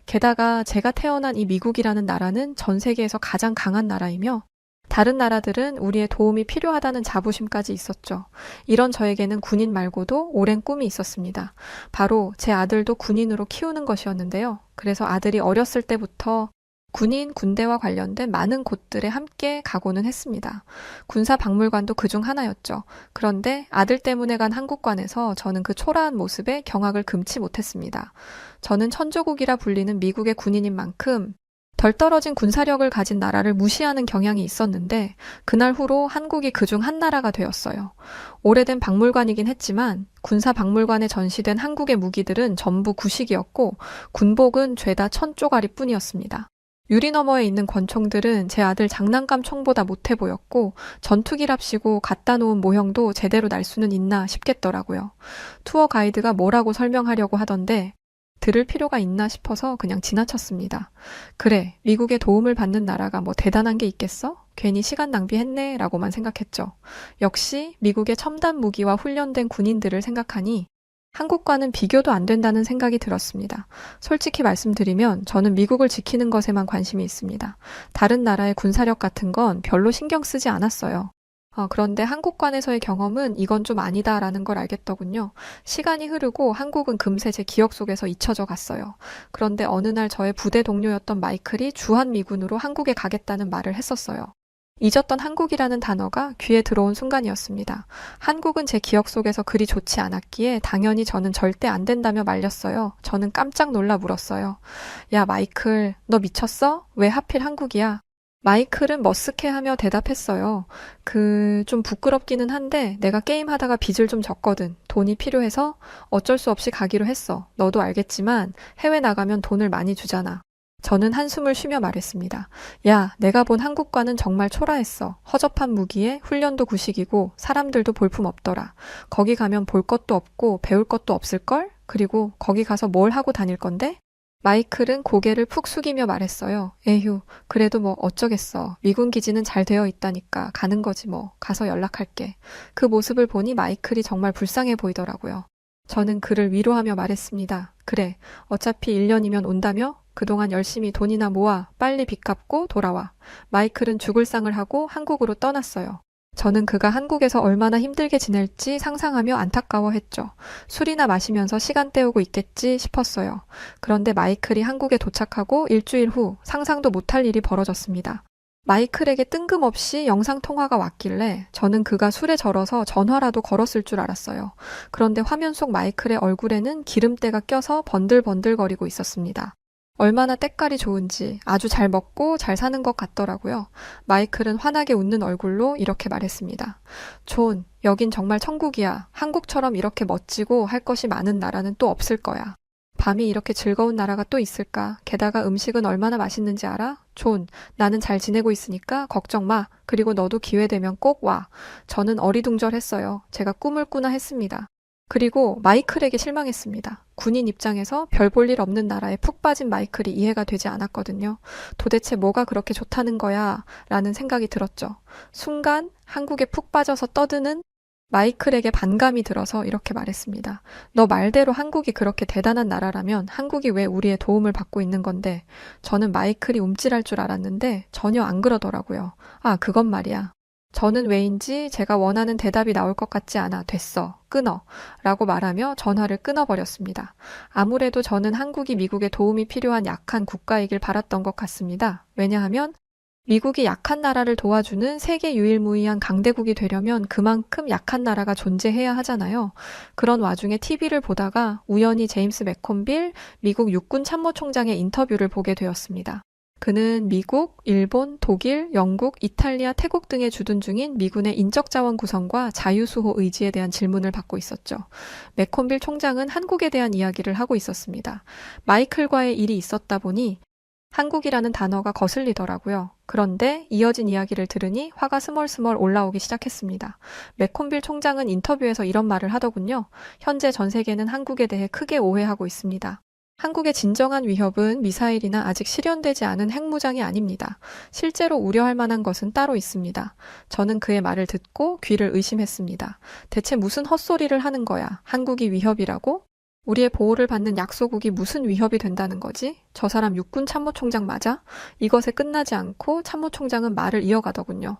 게다가 제가 태어난 이 미국이라는 나라는 전 세계에서 가장 강한 나라이며 다른 나라들은 우리의 도움이 필요하다는 자부심까지 있었죠. 이런 저에게는 군인 말고도 오랜 꿈이 있었습니다. 바로 제 아들도 군인으로 키우는 것이었는데요. 그래서 아들이 어렸을 때부터 군인, 군대와 관련된 많은 곳들에 함께 가고는 했습니다. 군사박물관도 그중 하나였죠. 그런데 아들 때문에 간 한국관에서 저는 그 초라한 모습에 경악을 금치 못했습니다. 저는 천조국이라 불리는 미국의 군인인 만큼 덜 떨어진 군사력을 가진 나라를 무시하는 경향이 있었는데 그날 후로 한국이 그중 한 나라가 되었어요. 오래된 박물관이긴 했지만 군사박물관에 전시된 한국의 무기들은 전부 구식이었고 군복은 죄다 1000쪼가리 뿐이었습니다. 유리 너머에 있는 권총들은 제 아들 장난감 총보다 못해 보였고 전투기랍시고 갖다 놓은 모형도 제대로 날 수는 있나 싶겠더라고요. 투어 가이드가 뭐라고 설명하려고 하던데 들을 필요가 있나 싶어서 그냥 지나쳤습니다. 그래, 미국의 도움을 받는 나라가 뭐 대단한 게 있겠어? 괜히 시간 낭비했네 라고만 생각했죠. 역시 미국의 첨단 무기와 훈련된 군인들을 생각하니 한국과는 비교도 안 된다는 생각이 들었습니다. 솔직히 말씀드리면 저는 미국을 지키는 것에만 관심이 있습니다. 다른 나라의 군사력 같은 건 별로 신경 쓰지 않았어요. 그런데 한국관에서의 경험은 이건 좀 아니다라는 걸 알겠더군요. 시간이 흐르고 한국은 금세 제 기억 속에서 잊혀져 갔어요. 그런데 어느 날 저의 부대 동료였던 마이클이 주한미군으로 한국에 가겠다는 말을 했었어요. 잊었던 한국이라는 단어가 귀에 들어온 순간이었습니다. 한국은 제 기억 속에서 그리 좋지 않았기에 당연히 저는 절대 안 된다며 말렸어요. 저는 깜짝 놀라 물었어요. 야, 마이클, 너 미쳤어? 왜 하필 한국이야? 마이클은 머쓱해하며 대답했어요. 좀 부끄럽기는 한데 내가 게임하다가 빚을 좀 졌거든. 돈이 필요해서 어쩔 수 없이 가기로 했어. 너도 알겠지만 해외 나가면 돈을 많이 주잖아. 저는 한숨을 쉬며 말했습니다. 야, 내가 본 한국과는 정말 초라했어. 허접한 무기에 훈련도 구식이고 사람들도 볼품 없더라. 거기 가면 볼 것도 없고 배울 것도 없을걸? 그리고 거기 가서 뭘 하고 다닐 건데? 마이클은 고개를 푹 숙이며 말했어요. 에휴, 그래도 뭐 어쩌겠어. 미군 기지는 잘 되어 있다니까 가는 거지 뭐. 가서 연락할게. 그 모습을 보니 마이클이 정말 불쌍해 보이더라고요. 저는 그를 위로하며 말했습니다. 그래, 어차피 1년이면 온다며? 그동안 열심히 돈이나 모아 빨리 빚 갚고 돌아와. 마이클은 죽을 상을 하고 한국으로 떠났어요. 저는 그가 한국에서 얼마나 힘들게 지낼지 상상하며 안타까워했죠. 술이나 마시면서 시간 때우고 있겠지 싶었어요. 그런데 마이클이 한국에 도착하고 일주일 후 상상도 못할 일이 벌어졌습니다. 마이클에게 뜬금없이 영상통화가 왔길래 저는 그가 술에 절어서 전화라도 걸었을 줄 알았어요. 그런데 화면 속 마이클의 얼굴에는 기름때가 껴서 번들번들거리고 있었습니다. 얼마나 때깔이 좋은지 아주 잘 먹고 잘 사는 것 같더라고요. 마이클은 환하게 웃는 얼굴로 이렇게 말했습니다. 존, 여긴 정말 천국이야. 한국처럼 이렇게 멋지고 할 것이 많은 나라는 또 없을 거야. 밤이 이렇게 즐거운 나라가 또 있을까? 게다가 음식은 얼마나 맛있는지 알아? 존, 나는 잘 지내고 있으니까 걱정 마. 그리고 너도 기회 되면 꼭 와. 저는 어리둥절했어요. 제가 꿈을 꾸나 했습니다. 그리고 마이클에게 실망했습니다. 군인 입장에서 별 볼 일 없는 나라에 푹 빠진 마이클이 이해가 되지 않았거든요. 도대체 뭐가 그렇게 좋다는 거야? 라는 생각이 들었죠. 순간 한국에 푹 빠져서 떠드는 마이클에게 반감이 들어서 이렇게 말했습니다. 너 말대로 한국이 그렇게 대단한 나라라면 한국이 왜 우리의 도움을 받고 있는 건데 저는 마이클이 움찔할 줄 알았는데 전혀 안 그러더라고요. 아, 그건 말이야. 저는 왜인지 제가 원하는 대답이 나올 것 같지 않아. 됐어. 끊어. 라고 말하며 전화를 끊어버렸습니다. 아무래도 저는 한국이 미국에 도움이 필요한 약한 국가이길 바랐던 것 같습니다. 왜냐하면 미국이 약한 나라를 도와주는 세계 유일무이한 강대국이 되려면 그만큼 약한 나라가 존재해야 하잖아요. 그런 와중에 TV를 보다가 우연히 제임스 맥콘빌 미국 육군 참모총장의 인터뷰를 보게 되었습니다. 그는 미국, 일본, 독일, 영국, 이탈리아, 태국 등에 주둔 중인 미군의 인적 자원 구성과 자유수호 의지에 대한 질문을 받고 있었죠. 맥콘빌 총장은 한국에 대한 이야기를 하고 있었습니다. 마이클과의 일이 있었다 보니 한국이라는 단어가 거슬리더라고요. 그런데 이어진 이야기를 들으니 화가 스멀스멀 올라오기 시작했습니다. 맥콘빌 총장은 인터뷰에서 이런 말을 하더군요. 현재 전 세계는 한국에 대해 크게 오해하고 있습니다. 한국의 진정한 위협은 미사일이나 아직 실현되지 않은 핵무장이 아닙니다. 실제로 우려할 만한 것은 따로 있습니다. 저는 그의 말을 듣고 귀를 의심했습니다. 대체 무슨 헛소리를 하는 거야? 한국이 위협이라고? 우리의 보호를 받는 약소국이 무슨 위협이 된다는 거지? 저 사람 육군 참모총장 맞아? 이것에 끝나지 않고 참모총장은 말을 이어가더군요.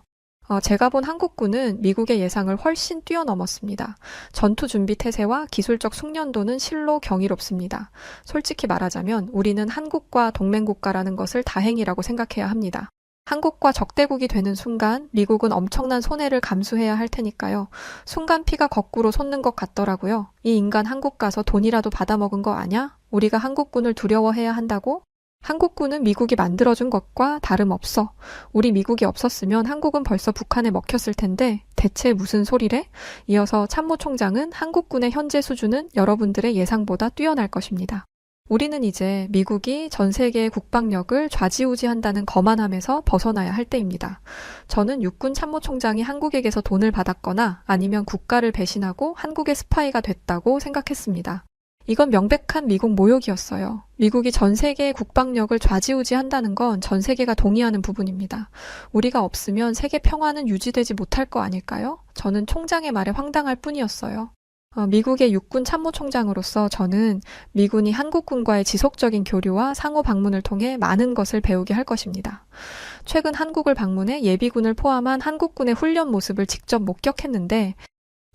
제가 본 한국군은 미국의 예상을 훨씬 뛰어넘었습니다. 전투 준비 태세와 기술적 숙련도는 실로 경이롭습니다. 솔직히 말하자면 우리는 한국과 동맹국가라는 것을 다행이라고 생각해야 합니다. 한국과 적대국이 되는 순간 미국은 엄청난 손해를 감수해야 할 테니까요. 순간 피가 거꾸로 솟는 것 같더라고요. 이 인간 한국 가서 돈이라도 받아먹은 거 아냐? 우리가 한국군을 두려워해야 한다고? 한국군은 미국이 만들어준 것과 다름없어. 우리 미국이 없었으면 한국은 벌써 북한에 먹혔을 텐데 대체 무슨 소리래? 이어서 참모총장은 한국군의 현재 수준은 여러분들의 예상보다 뛰어날 것입니다. 우리는 이제 미국이 전 세계의 국방력을 좌지우지한다는 거만함에서 벗어나야 할 때입니다. 저는 육군 참모총장이 한국에게서 돈을 받았거나 아니면 국가를 배신하고 한국의 스파이가 됐다고 생각했습니다. 이건 명백한 미국 모욕이었어요. 미국이 전 세계의 국방력을 좌지우지한다는 건 전 세계가 동의하는 부분입니다. 우리가 없으면 세계 평화는 유지되지 못할 거 아닐까요? 저는 총장의 말에 황당할 뿐이었어요. 미국의 육군 참모총장으로서 저는 미군이 한국군과의 지속적인 교류와 상호 방문을 통해 많은 것을 배우게 할 것입니다. 최근 한국을 방문해 예비군을 포함한 한국군의 훈련 모습을 직접 목격했는데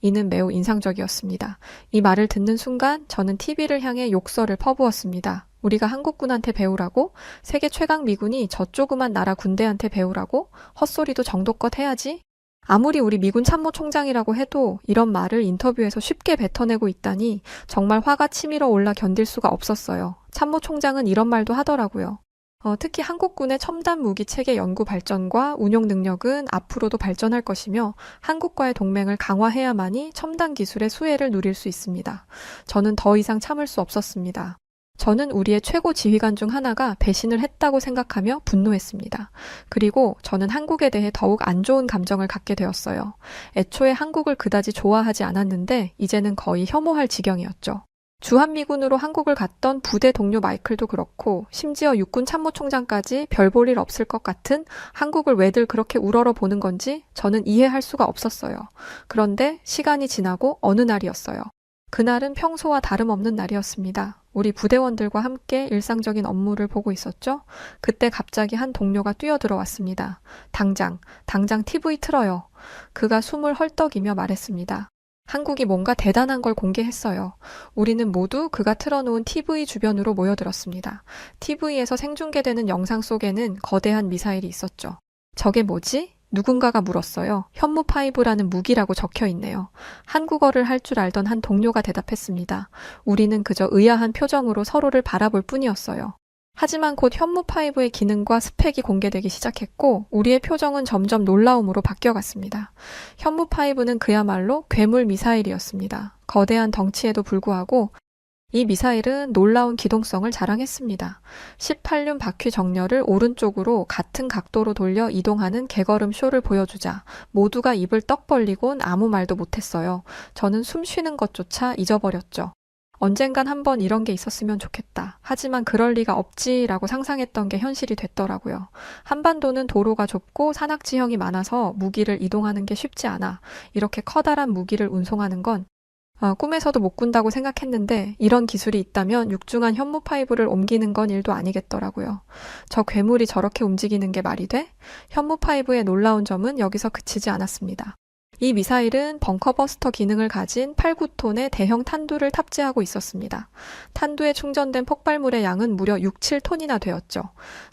이는 매우 인상적이었습니다. 이 말을 듣는 순간 저는 TV를 향해 욕설을 퍼부었습니다. 우리가 한국군한테 배우라고? 세계 최강 미군이 저 조그만 나라 군대한테 배우라고? 헛소리도 정도껏 해야지? 아무리 우리 미군 참모총장이라고 해도 이런 말을 인터뷰에서 쉽게 뱉어내고 있다니 정말 화가 치밀어 올라 견딜 수가 없었어요. 참모총장은 이런 말도 하더라고요. 특히 한국군의 첨단 무기 체계 연구 발전과 운용 능력은 앞으로도 발전할 것이며 한국과의 동맹을 강화해야만이 첨단 기술의 수혜를 누릴 수 있습니다. 저는 더 이상 참을 수 없었습니다. 저는 우리의 최고 지휘관 중 하나가 배신을 했다고 생각하며 분노했습니다. 그리고 저는 한국에 대해 더욱 안 좋은 감정을 갖게 되었어요. 애초에 한국을 그다지 좋아하지 않았는데 이제는 거의 혐오할 지경이었죠. 주한미군으로 한국을 갔던 부대 동료 마이클도 그렇고 심지어 육군 참모총장까지 별 볼 일 없을 것 같은 한국을 왜들 그렇게 우러러 보는 건지 저는 이해할 수가 없었어요. 그런데 시간이 지나고 어느 날이었어요. 그날은 평소와 다름없는 날이었습니다. 우리 부대원들과 함께 일상적인 업무를 보고 있었죠. 그때 갑자기 한 동료가 뛰어들어왔습니다. 당장 TV 틀어요. 그가 숨을 헐떡이며 말했습니다. 한국이 뭔가 대단한 걸 공개했어요. 우리는 모두 그가 틀어놓은 TV 주변으로 모여들었습니다. TV에서 생중계되는 영상 속에는 거대한 미사일이 있었죠. 저게 뭐지? 누군가가 물었어요. 현무5라는 무기라고 적혀 있네요. 한국어를 할 줄 알던 한 동료가 대답했습니다. 우리는 그저 의아한 표정으로 서로를 바라볼 뿐이었어요. 하지만 곧 현무5의 기능과 스펙이 공개되기 시작했고 우리의 표정은 점점 놀라움으로 바뀌어갔습니다. 현무5는 그야말로 괴물 미사일이었습니다. 거대한 덩치에도 불구하고 이 미사일은 놀라운 기동성을 자랑했습니다. 18륜 바퀴 정렬을 오른쪽으로 같은 각도로 돌려 이동하는 개걸음 쇼를 보여주자 모두가 입을 떡 벌리곤 아무 말도 못했어요. 저는 숨 쉬는 것조차 잊어버렸죠. 언젠간 한번 이런 게 있었으면 좋겠다. 하지만 그럴 리가 없지라고 상상했던 게 현실이 됐더라고요. 한반도는 도로가 좁고 산악지형이 많아서 무기를 이동하는 게 쉽지 않아. 이렇게 커다란 무기를 운송하는 건 꿈에서도 못 꾼다고 생각했는데 이런 기술이 있다면 육중한 현무5를 옮기는 건 일도 아니겠더라고요. 저 괴물이 저렇게 움직이는 게 말이 돼? 현무5의 놀라운 점은 여기서 그치지 않았습니다. 이 미사일은 벙커버스터 기능을 가진 8, 9톤의 대형 탄두를 탑재하고 있었습니다. 탄두에 충전된 폭발물의 양은 무려 6, 7톤이나 되었죠.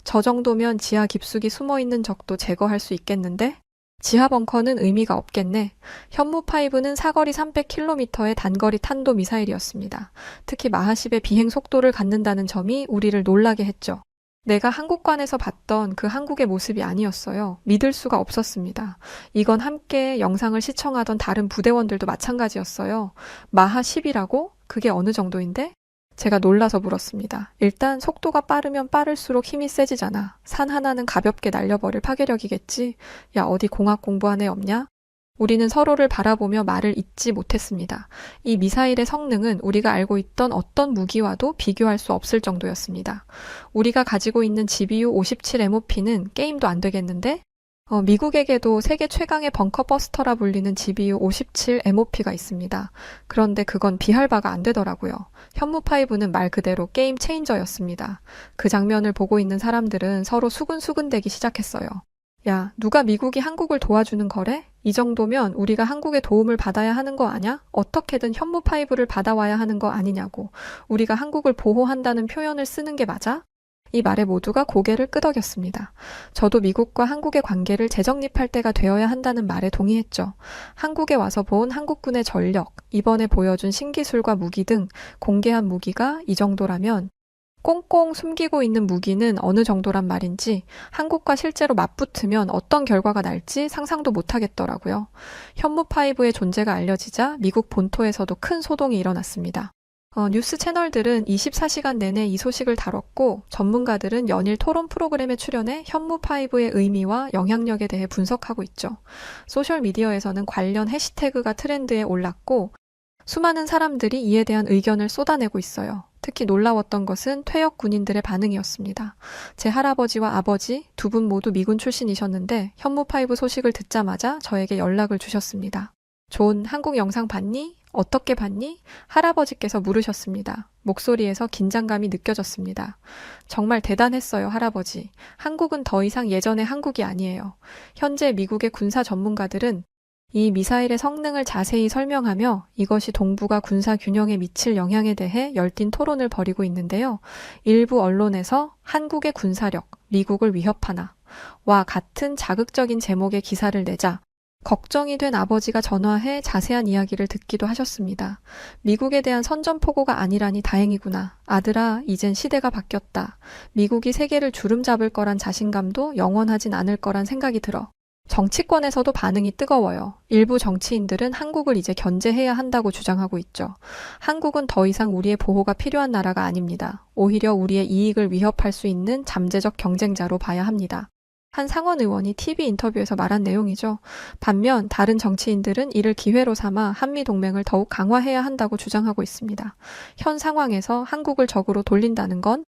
저 정도면 지하 깊숙이 숨어있는 적도 제거할 수 있겠는데? 지하 벙커는 의미가 없겠네. 현무5는 사거리 300km의 단거리 탄도 미사일이었습니다. 특히 마하10의 비행 속도를 갖는다는 점이 우리를 놀라게 했죠. 내가 한국관에서 봤던 그 한국의 모습이 아니었어요. 믿을 수가 없었습니다. 이건 함께 영상을 시청하던 다른 부대원들도 마찬가지였어요. 마하 10이라고? 그게 어느 정도인데? 제가 놀라서 물었습니다. 일단 속도가 빠르면 빠를수록 힘이 세지잖아. 산 하나는 가볍게 날려버릴 파괴력이겠지? 야, 어디 공학 공부한 애 없냐? 우리는 서로를 바라보며 말을 잇지 못했습니다. 이 미사일의 성능은 우리가 알고 있던 어떤 무기와도 비교할 수 없을 정도였습니다. 우리가 가지고 있는 GBU-57MOP는 게임도 안 되겠는데? 미국에게도 세계 최강의 벙커버스터라 불리는 GBU-57MOP가 있습니다. 그런데 그건 비할 바가 안 되더라고요. 현무5는 말 그대로 게임 체인저였습니다. 그 장면을 보고 있는 사람들은 서로 수근수근대기 시작했어요. 야, 누가 미국이 한국을 도와주는 거래? 이 정도면 우리가 한국의 도움을 받아야 하는 거 아냐? 어떻게든 현무5를 받아와야 하는 거 아니냐고. 우리가 한국을 보호한다는 표현을 쓰는 게 맞아? 이 말에 모두가 고개를 끄덕였습니다. 저도 미국과 한국의 관계를 재정립할 때가 되어야 한다는 말에 동의했죠. 한국에 와서 본 한국군의 전력, 이번에 보여준 신기술과 무기 등 공개한 무기가 이 정도라면 꽁꽁 숨기고 있는 무기는 어느 정도란 말인지 한국과 실제로 맞붙으면 어떤 결과가 날지 상상도 못하겠더라고요. 현무5의 존재가 알려지자 미국 본토에서도 큰 소동이 일어났습니다. 뉴스 채널들은 24시간 내내 이 소식을 다뤘고 전문가들은 연일 토론 프로그램에 출연해 현무5의 의미와 영향력에 대해 분석하고 있죠. 소셜미디어에서는 관련 해시태그가 트렌드에 올랐고 수많은 사람들이 이에 대한 의견을 쏟아내고 있어요. 특히 놀라웠던 것은 퇴역 군인들의 반응이었습니다. 제 할아버지와 아버지 두 분 모두 미군 출신이셨는데 현무5 소식을 듣자마자 저에게 연락을 주셨습니다. 존, 한국 영상 봤니? 어떻게 봤니? 할아버지께서 물으셨습니다. 목소리에서 긴장감이 느껴졌습니다. 정말 대단했어요, 할아버지. 한국은 더 이상 예전의 한국이 아니에요. 현재 미국의 군사 전문가들은 이 미사일의 성능을 자세히 설명하며 이것이 동북아 군사 균형에 미칠 영향에 대해 열띤 토론을 벌이고 있는데요. 일부 언론에서 한국의 군사력, 미국을 위협하나 와 같은 자극적인 제목의 기사를 내자 걱정이 된 아버지가 전화해 자세한 이야기를 듣기도 하셨습니다. 미국에 대한 선전포고가 아니라니 다행이구나. 아들아, 이젠 시대가 바뀌었다. 미국이 세계를 주름잡을 거란 자신감도 영원하진 않을 거란 생각이 들어. 정치권에서도 반응이 뜨거워요. 일부 정치인들은 한국을 이제 견제해야 한다고 주장하고 있죠. 한국은 더 이상 우리의 보호가 필요한 나라가 아닙니다. 오히려 우리의 이익을 위협할 수 있는 잠재적 경쟁자로 봐야 합니다. 한 상원 의원이 TV 인터뷰에서 말한 내용이죠. 반면 다른 정치인들은 이를 기회로 삼아 한미 동맹을 더욱 강화해야 한다고 주장하고 있습니다. 현 상황에서 한국을 적으로 돌린다는 건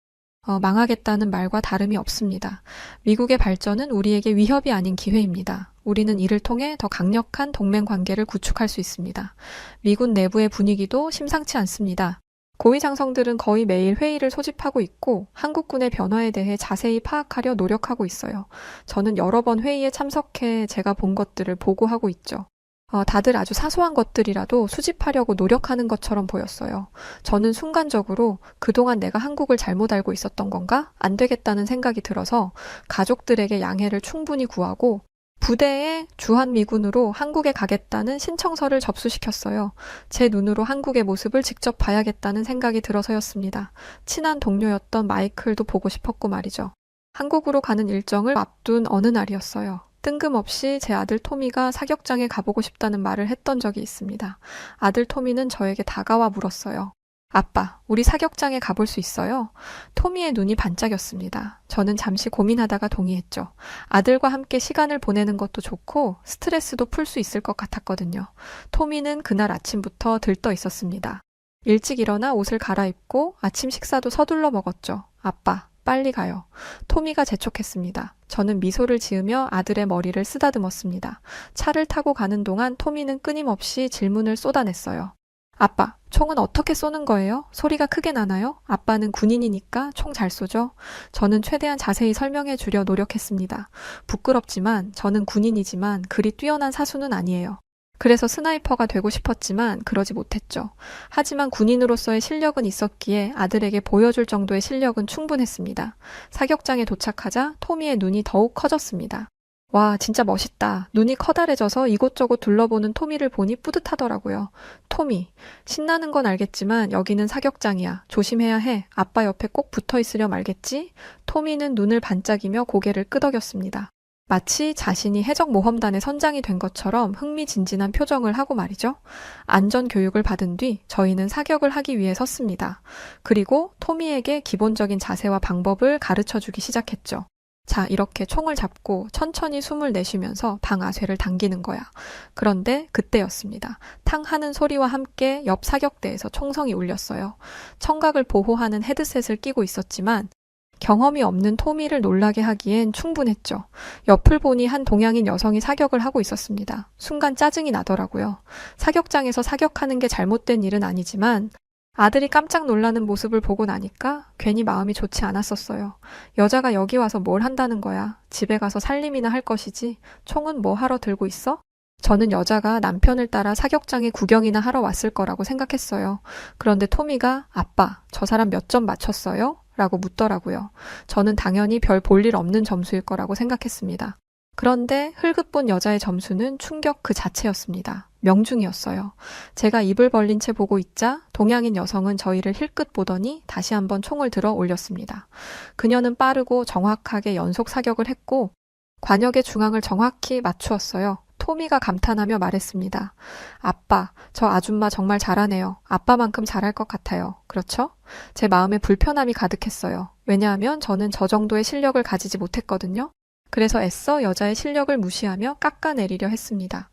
망하겠다는 말과 다름이 없습니다. 미국의 발전은 우리에게 위협이 아닌 기회입니다. 우리는 이를 통해 더 강력한 동맹 관계를 구축할 수 있습니다. 미군 내부의 분위기도 심상치 않습니다. 고위장성들은 거의 매일 회의를 소집하고 있고 한국군의 변화에 대해 자세히 파악하려 노력하고 있어요. 저는 여러 번 회의에 참석해 제가 본 것들을 보고하고 있죠. 다들 아주 사소한 것들이라도 수집하려고 노력하는 것처럼 보였어요. 저는 순간적으로 그동안 내가 한국을 잘못 알고 있었던 건가? 안 되겠다는 생각이 들어서 가족들에게 양해를 충분히 구하고 부대에 주한미군으로 한국에 가겠다는 신청서를 접수시켰어요. 제 눈으로 한국의 모습을 직접 봐야겠다는 생각이 들어서였습니다. 친한 동료였던 마이클도 보고 싶었고 말이죠. 한국으로 가는 일정을 앞둔 어느 날이었어요. 뜬금없이 제 아들 토미가 사격장에 가보고 싶다는 말을 했던 적이 있습니다. 아들 토미는 저에게 다가와 물었어요. 아빠, 우리 사격장에 가볼 수 있어요? 토미의 눈이 반짝였습니다. 저는 잠시 고민하다가 동의했죠. 아들과 함께 시간을 보내는 것도 좋고 스트레스도 풀 수 있을 것 같았거든요. 토미는 그날 아침부터 들떠 있었습니다. 일찍 일어나 옷을 갈아입고 아침 식사도 서둘러 먹었죠. 아빠, 빨리 가요. 토미가 재촉했습니다. 저는 미소를 지으며 아들의 머리를 쓰다듬었습니다. 차를 타고 가는 동안 토미는 끊임없이 질문을 쏟아냈어요. 아빠, 총은 어떻게 쏘는 거예요? 소리가 크게 나나요? 아빠는 군인이니까 총 잘 쏘죠? 저는 최대한 자세히 설명해 주려 노력했습니다. 부끄럽지만 저는 군인이지만 그리 뛰어난 사수는 아니에요. 그래서 스나이퍼가 되고 싶었지만 그러지 못했죠. 하지만 군인으로서의 실력은 있었기에 아들에게 보여줄 정도의 실력은 충분했습니다. 사격장에 도착하자 토미의 눈이 더욱 커졌습니다. 와, 진짜 멋있다. 눈이 커다래져서 이곳저곳 둘러보는 토미를 보니 뿌듯하더라고요. 토미, 신나는 건 알겠지만 여기는 사격장이야. 조심해야 해. 아빠 옆에 꼭 붙어 있으렴 알겠지? 토미는 눈을 반짝이며 고개를 끄덕였습니다. 마치 자신이 해적모험단의 선장이 된 것처럼 흥미진진한 표정을 하고 말이죠. 안전교육을 받은 뒤 저희는 사격을 하기 위해 섰습니다. 그리고 토미에게 기본적인 자세와 방법을 가르쳐주기 시작했죠. 자, 이렇게 총을 잡고 천천히 숨을 내쉬면서 방아쇠를 당기는 거야. 그런데 그때였습니다. 탕 하는 소리와 함께 옆 사격대에서 총성이 울렸어요. 청각을 보호하는 헤드셋을 끼고 있었지만 경험이 없는 토미를 놀라게 하기엔 충분했죠. 옆을 보니 한 동양인 여성이 사격을 하고 있었습니다. 순간 짜증이 나더라고요. 사격장에서 사격하는 게 잘못된 일은 아니지만 아들이 깜짝 놀라는 모습을 보고 나니까 괜히 마음이 좋지 않았었어요. 여자가 여기 와서 뭘 한다는 거야. 집에 가서 살림이나 할 것이지. 총은 뭐 하러 들고 있어? 저는 여자가 남편을 따라 사격장에 구경이나 하러 왔을 거라고 생각했어요. 그런데 토미가 아빠, 저 사람 몇 점 맞췄어요? 라고 묻더라고요. 저는 당연히 별 볼 일 없는 점수일 거라고 생각했습니다. 그런데 흘끗 본 여자의 점수는 충격 그 자체였습니다. 명중이었어요. 제가 입을 벌린 채 보고 있자 동양인 여성은 저희를 힐끗 보더니 다시 한번 총을 들어 올렸습니다. 그녀는 빠르고 정확하게 연속 사격을 했고 관역의 중앙을 정확히 맞추었어요. 토미가 감탄하며 말했습니다. 아빠, 저 아줌마 정말 잘하네요. 아빠만큼 잘할 것 같아요. 그렇죠? 제 마음에 불편함이 가득했어요. 왜냐하면 저는 저 정도의 실력을 가지지 못했거든요. 그래서 애써 여자의 실력을 무시하며 깎아내리려 했습니다.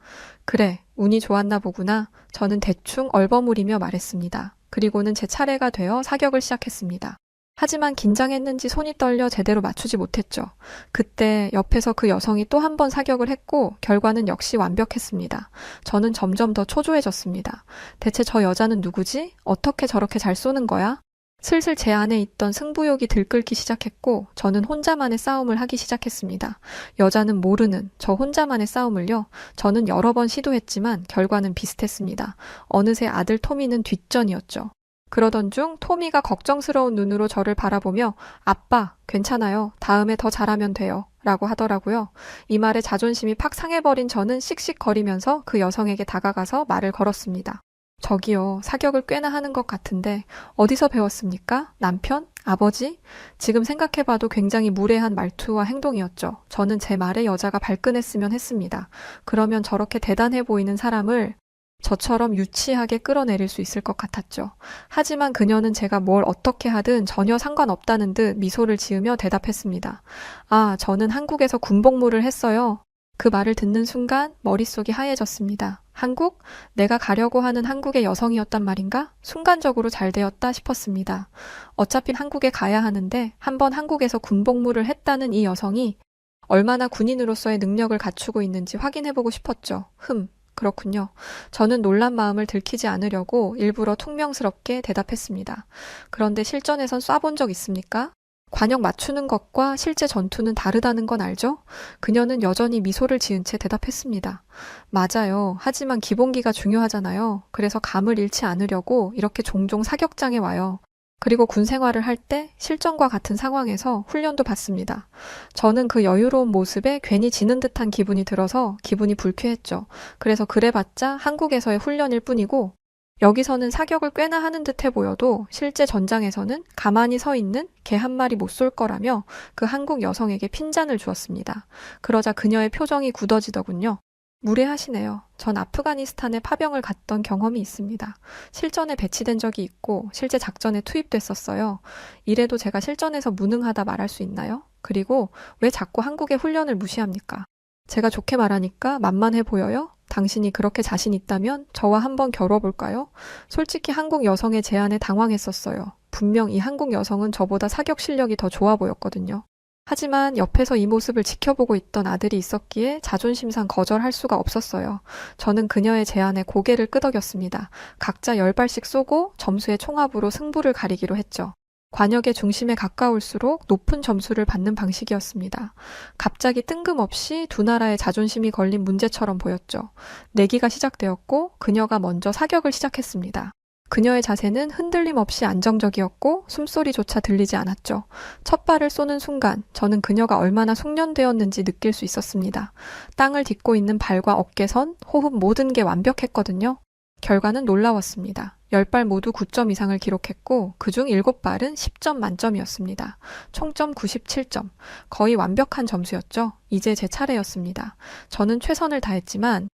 그래, 운이 좋았나 보구나. 저는 대충 얼버무리며 말했습니다. 그리고는 제 차례가 되어 사격을 시작했습니다. 하지만 긴장했는지 손이 떨려 제대로 맞추지 못했죠. 그때 옆에서 그 여성이 또 한 번 사격을 했고 결과는 역시 완벽했습니다. 저는 점점 더 초조해졌습니다. 대체 저 여자는 누구지? 어떻게 저렇게 잘 쏘는 거야? 슬슬 제 안에 있던 승부욕이 들끓기 시작했고 저는 혼자만의 싸움을 하기 시작했습니다. 여자는 모르는 저 혼자만의 싸움을요. 저는 여러 번 시도했지만 결과는 비슷했습니다. 어느새 아들 토미는 뒷전이었죠. 그러던 중 토미가 걱정스러운 눈으로 저를 바라보며 아빠, 괜찮아요. 다음에 더 잘하면 돼요. 라고 하더라고요. 이 말에 자존심이 팍 상해버린 저는 씩씩거리면서 그 여성에게 다가가서 말을 걸었습니다. 저기요, 사격을 꽤나 하는 것 같은데 어디서 배웠습니까? 남편? 아버지? 지금 생각해봐도 굉장히 무례한 말투와 행동이었죠. 저는 제 말에 여자가 발끈했으면 했습니다. 그러면 저렇게 대단해 보이는 사람을 저처럼 유치하게 끌어내릴 수 있을 것 같았죠. 하지만 그녀는 제가 뭘 어떻게 하든 전혀 상관없다는 듯 미소를 지으며 대답했습니다. 아, 저는 한국에서 군복무를 했어요. 그 말을 듣는 순간 머릿속이 하얘졌습니다. 한국? 내가 가려고 하는 한국의 여성이었단 말인가? 순간적으로 잘 되었다 싶었습니다. 어차피 한국에 가야 하는데 한번 한국에서 군복무를 했다는 이 여성이 얼마나 군인으로서의 능력을 갖추고 있는지 확인해보고 싶었죠. 그렇군요. 저는 놀란 마음을 들키지 않으려고 일부러 퉁명스럽게 대답했습니다. 그런데 실전에선 쏴본 적 있습니까? 관역 맞추는 것과 실제 전투는 다르다는 건 알죠? 그녀는 여전히 미소를 지은 채 대답했습니다. 맞아요. 하지만 기본기가 중요하잖아요. 그래서 감을 잃지 않으려고 이렇게 종종 사격장에 와요. 그리고 군 생활을 할 때 실전과 같은 상황에서 훈련도 받습니다. 저는 그 여유로운 모습에 괜히 지는 듯한 기분이 들어서 기분이 불쾌했죠. 그래서 그래봤자 한국에서의 훈련일 뿐이고 여기서는 사격을 꽤나 하는 듯해 보여도 실제 전장에서는 가만히 서 있는 개 한 마리 못 쏠 거라며 그 한국 여성에게 핀잔을 주었습니다. 그러자 그녀의 표정이 굳어지더군요. 무례하시네요. 전 아프가니스탄에 파병을 갔던 경험이 있습니다. 실전에 배치된 적이 있고 실제 작전에 투입됐었어요. 이래도 제가 실전에서 무능하다 말할 수 있나요? 그리고 왜 자꾸 한국의 훈련을 무시합니까? 제가 좋게 말하니까 만만해 보여요? 당신이 그렇게 자신 있다면 저와 한번 겨뤄볼까요? 솔직히 한국 여성의 제안에 당황했었어요. 분명 이 한국 여성은 저보다 사격 실력이 더 좋아 보였거든요. 하지만 옆에서 이 모습을 지켜보고 있던 아들이 있었기에 자존심상 거절할 수가 없었어요. 저는 그녀의 제안에 고개를 끄덕였습니다. 각자 10발씩 쏘고 점수의 총합으로 승부를 가리기로 했죠. 관역의 중심에 가까울수록 높은 점수를 받는 방식이었습니다. 갑자기 뜬금없이 두 나라의 자존심이 걸린 문제처럼 보였죠. 내기가 시작되었고 그녀가 먼저 사격을 시작했습니다. 그녀의 자세는 흔들림 없이 안정적이었고 숨소리조차 들리지 않았죠. 첫 발을 쏘는 순간 저는 그녀가 얼마나 숙련되었는지 느낄 수 있었습니다. 땅을 딛고 있는 발과 어깨선, 호흡 모든 게 완벽했거든요. 결과는 놀라웠습니다. 10발 모두 9점 이상을 기록했고 그중 7발은 10점 만점이었습니다. 총점 97점. 거의 완벽한 점수였죠. 이제 제 차례였습니다. 저는 최선을 다했지만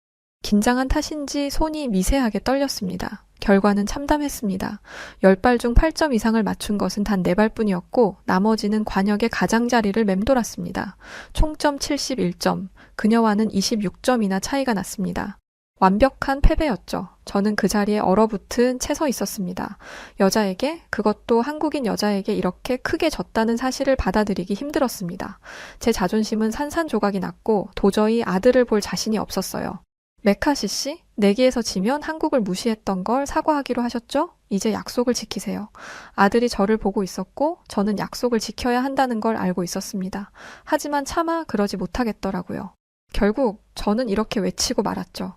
긴장한 탓인지 손이 미세하게 떨렸습니다. 결과는 참담했습니다. 10발 중 8점 이상을 맞춘 것은 단 4발뿐이었고 나머지는 관역의 가장자리를 맴돌았습니다. 총점 71점, 그녀와는 26점이나 차이가 났습니다. 완벽한 패배였죠. 저는 그 자리에 얼어붙은 채 서 있었습니다. 여자에게, 그것도 한국인 여자에게 이렇게 크게 졌다는 사실을 받아들이기 힘들었습니다. 제 자존심은 산산조각이 났고 도저히 아들을 볼 자신이 없었어요. 메카시 씨, 내기에서 지면 한국을 무시했던 걸 사과하기로 하셨죠? 이제 약속을 지키세요. 아들이 저를 보고 있었고 저는 약속을 지켜야 한다는 걸 알고 있었습니다. 하지만 차마 그러지 못하겠더라고요. 결국 저는 이렇게 외치고 말았죠.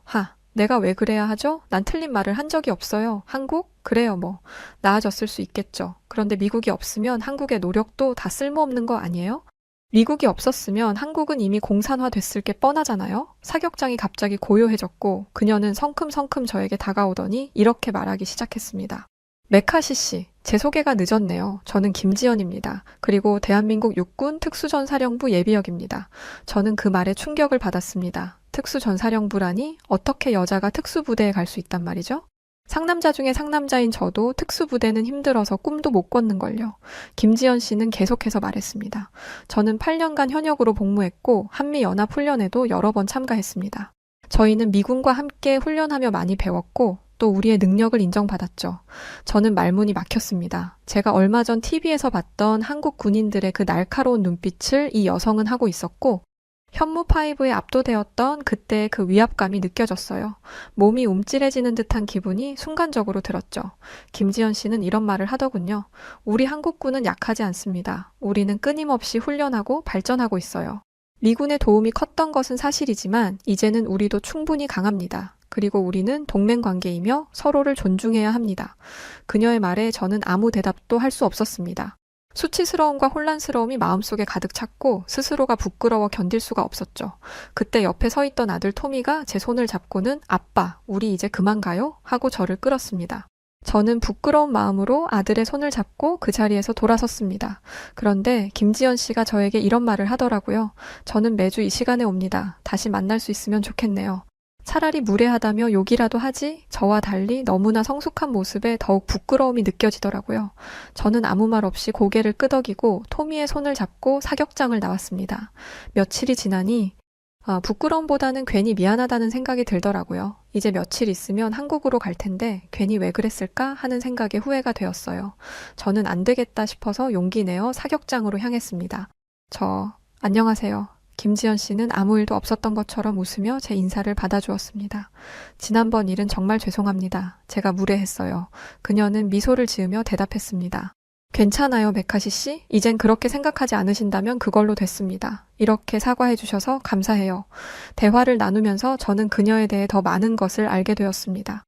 내가 왜 그래야 하죠? 난 틀린 말을 한 적이 없어요. 한국? 그래요 뭐. 나아졌을 수 있겠죠. 그런데 미국이 없으면 한국의 노력도 다 쓸모없는 거 아니에요? 미국이 없었으면 한국은 이미 공산화됐을 게 뻔하잖아요. 사격장이 갑자기 고요해졌고 그녀는 성큼성큼 저에게 다가오더니 이렇게 말하기 시작했습니다. 메카시 씨, 제 소개가 늦었네요. 저는 김지연입니다. 그리고 대한민국 육군 특수전사령부 예비역입니다. 저는 그 말에 충격을 받았습니다. 특수전사령부라니 어떻게 여자가 특수부대에 갈 수 있단 말이죠? 상남자 중에 상남자인 저도 특수부대는 힘들어서 꿈도 못 꿨는걸요. 김지연 씨는 계속해서 말했습니다. 저는 8년간 현역으로 복무했고 한미연합훈련에도 여러 번 참가했습니다. 저희는 미군과 함께 훈련하며 많이 배웠고 또 우리의 능력을 인정받았죠. 저는 말문이 막혔습니다. 제가 얼마 전 TV에서 봤던 한국 군인들의 그 날카로운 눈빛을 이 여성은 하고 있었고 현무5에 압도되었던 그때의 그 위압감이 느껴졌어요. 몸이 움찔해지는 듯한 기분이 순간적으로 들었죠. 김지연 씨는 이런 말을 하더군요. 우리 한국군은 약하지 않습니다. 우리는 끊임없이 훈련하고 발전하고 있어요. 미군의 도움이 컸던 것은 사실이지만 이제는 우리도 충분히 강합니다. 그리고 우리는 동맹관계이며 서로를 존중해야 합니다. 그녀의 말에 저는 아무 대답도 할 수 없었습니다. 수치스러움과 혼란스러움이 마음속에 가득 찼고 스스로가 부끄러워 견딜 수가 없었죠. 그때 옆에 서 있던 아들 토미가 제 손을 잡고는 아빠, 우리 이제 그만 가요? 하고 저를 끌었습니다. 저는 부끄러운 마음으로 아들의 손을 잡고 그 자리에서 돌아섰습니다. 그런데 김지연 씨가 저에게 이런 말을 하더라고요. 저는 매주 이 시간에 옵니다. 다시 만날 수 있으면 좋겠네요. 차라리 무례하다며 욕이라도 하지 저와 달리 너무나 성숙한 모습에 더욱 부끄러움이 느껴지더라고요. 저는 아무 말 없이 고개를 끄덕이고 토미의 손을 잡고 사격장을 나왔습니다. 며칠이 지나니 부끄러움보다는 괜히 미안하다는 생각이 들더라고요. 이제 며칠 있으면 한국으로 갈 텐데 괜히 왜 그랬을까 하는 생각에 후회가 되었어요. 저는 안 되겠다 싶어서 용기 내어 사격장으로 향했습니다. 안녕하세요. 김지연 씨는 아무 일도 없었던 것처럼 웃으며 제 인사를 받아주었습니다. 지난번 일은 정말 죄송합니다. 제가 무례했어요. 그녀는 미소를 지으며 대답했습니다. 괜찮아요, 메카시 씨. 이젠 그렇게 생각하지 않으신다면 그걸로 됐습니다. 이렇게 사과해 주셔서 감사해요. 대화를 나누면서 저는 그녀에 대해 더 많은 것을 알게 되었습니다.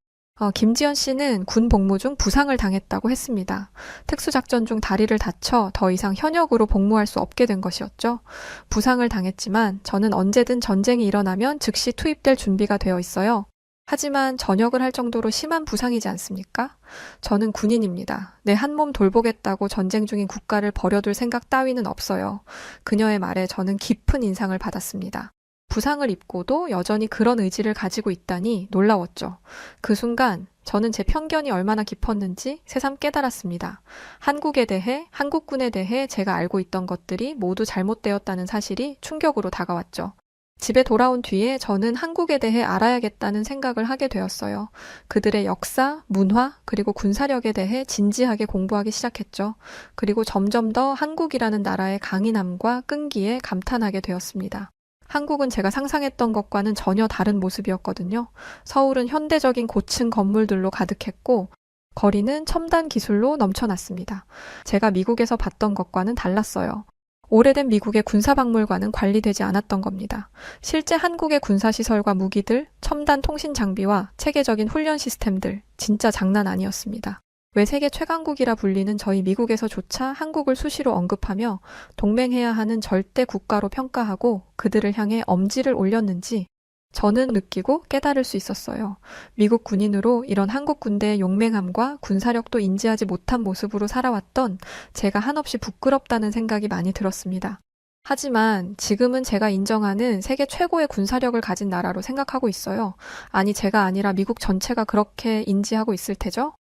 김지연 씨는 군 복무 중 부상을 당했다고 했습니다. 특수작전 중 다리를 다쳐 더 이상 현역으로 복무할 수 없게 된 것이었죠. 부상을 당했지만 저는 언제든 전쟁이 일어나면 즉시 투입될 준비가 되어 있어요. 하지만 전역을 할 정도로 심한 부상이지 않습니까? 저는 군인입니다. 내 한 몸 돌보겠다고 전쟁 중인 국가를 버려둘 생각 따위는 없어요. 그녀의 말에 저는 깊은 인상을 받았습니다. 부상을 입고도 여전히 그런 의지를 가지고 있다니 놀라웠죠. 그 순간 저는 제 편견이 얼마나 깊었는지 새삼 깨달았습니다. 한국에 대해, 한국군에 대해 제가 알고 있던 것들이 모두 잘못되었다는 사실이 충격으로 다가왔죠. 집에 돌아온 뒤에 저는 한국에 대해 알아야겠다는 생각을 하게 되었어요. 그들의 역사, 문화, 그리고 군사력에 대해 진지하게 공부하기 시작했죠. 그리고 점점 더 한국이라는 나라의 강인함과 끈기에 감탄하게 되었습니다. 한국은 제가 상상했던 것과는 전혀 다른 모습이었거든요. 서울은 현대적인 고층 건물들로 가득했고 거리는 첨단 기술로 넘쳐났습니다. 제가 미국에서 봤던 것과는 달랐어요. 오래된 미국의 군사박물관은 관리되지 않았던 겁니다. 실제 한국의 군사시설과 무기들, 첨단 통신 장비와 체계적인 훈련 시스템들, 진짜 장난 아니었습니다. 왜 세계 최강국이라 불리는 저희 미국에서조차 한국을 수시로 언급하며 동맹해야 하는 절대 국가로 평가하고 그들을 향해 엄지를 올렸는지 저는 느끼고 깨달을 수 있었어요. 미국 군인으로 이런 한국 군대의 용맹함과 군사력도 인지하지 못한 모습으로 살아왔던 제가 한없이 부끄럽다는 생각이 많이 들었습니다. 하지만 지금은 제가 인정하는 세계 최고의 군사력을 가진 나라로 생각하고 있어요. 아니, 제가 아니라 미국 전체가 그렇게 인지하고 있을 테죠?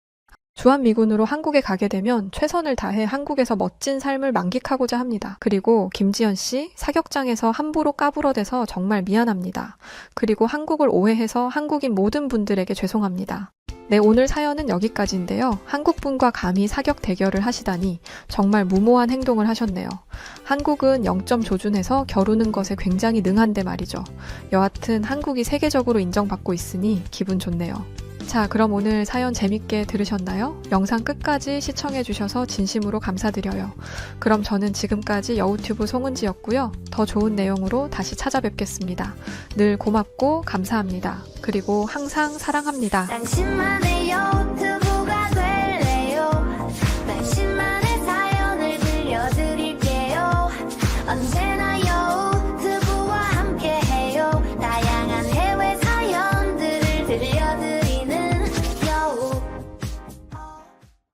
주한미군으로 한국에 가게 되면 최선을 다해 한국에서 멋진 삶을 만끽하고자 합니다. 그리고 김지연 씨, 사격장에서 함부로 까불어대서 정말 미안합니다. 그리고 한국을 오해해서 한국인 모든 분들에게 죄송합니다. 네, 오늘 사연은 여기까지인데요. 한국분과 감히 사격 대결을 하시다니 정말 무모한 행동을 하셨네요. 한국은 0점 조준해서 겨루는 것에 굉장히 능한데 말이죠. 여하튼 한국이 세계적으로 인정받고 있으니 기분 좋네요. 자, 그럼 오늘 사연 재밌게 들으셨나요? 영상 끝까지 시청해주셔서 진심으로 감사드려요. 그럼 저는 지금까지 여우튜브 송은지였고요. 더 좋은 내용으로 다시 찾아뵙겠습니다. 늘 고맙고 감사합니다. 그리고 항상 사랑합니다. 당신만의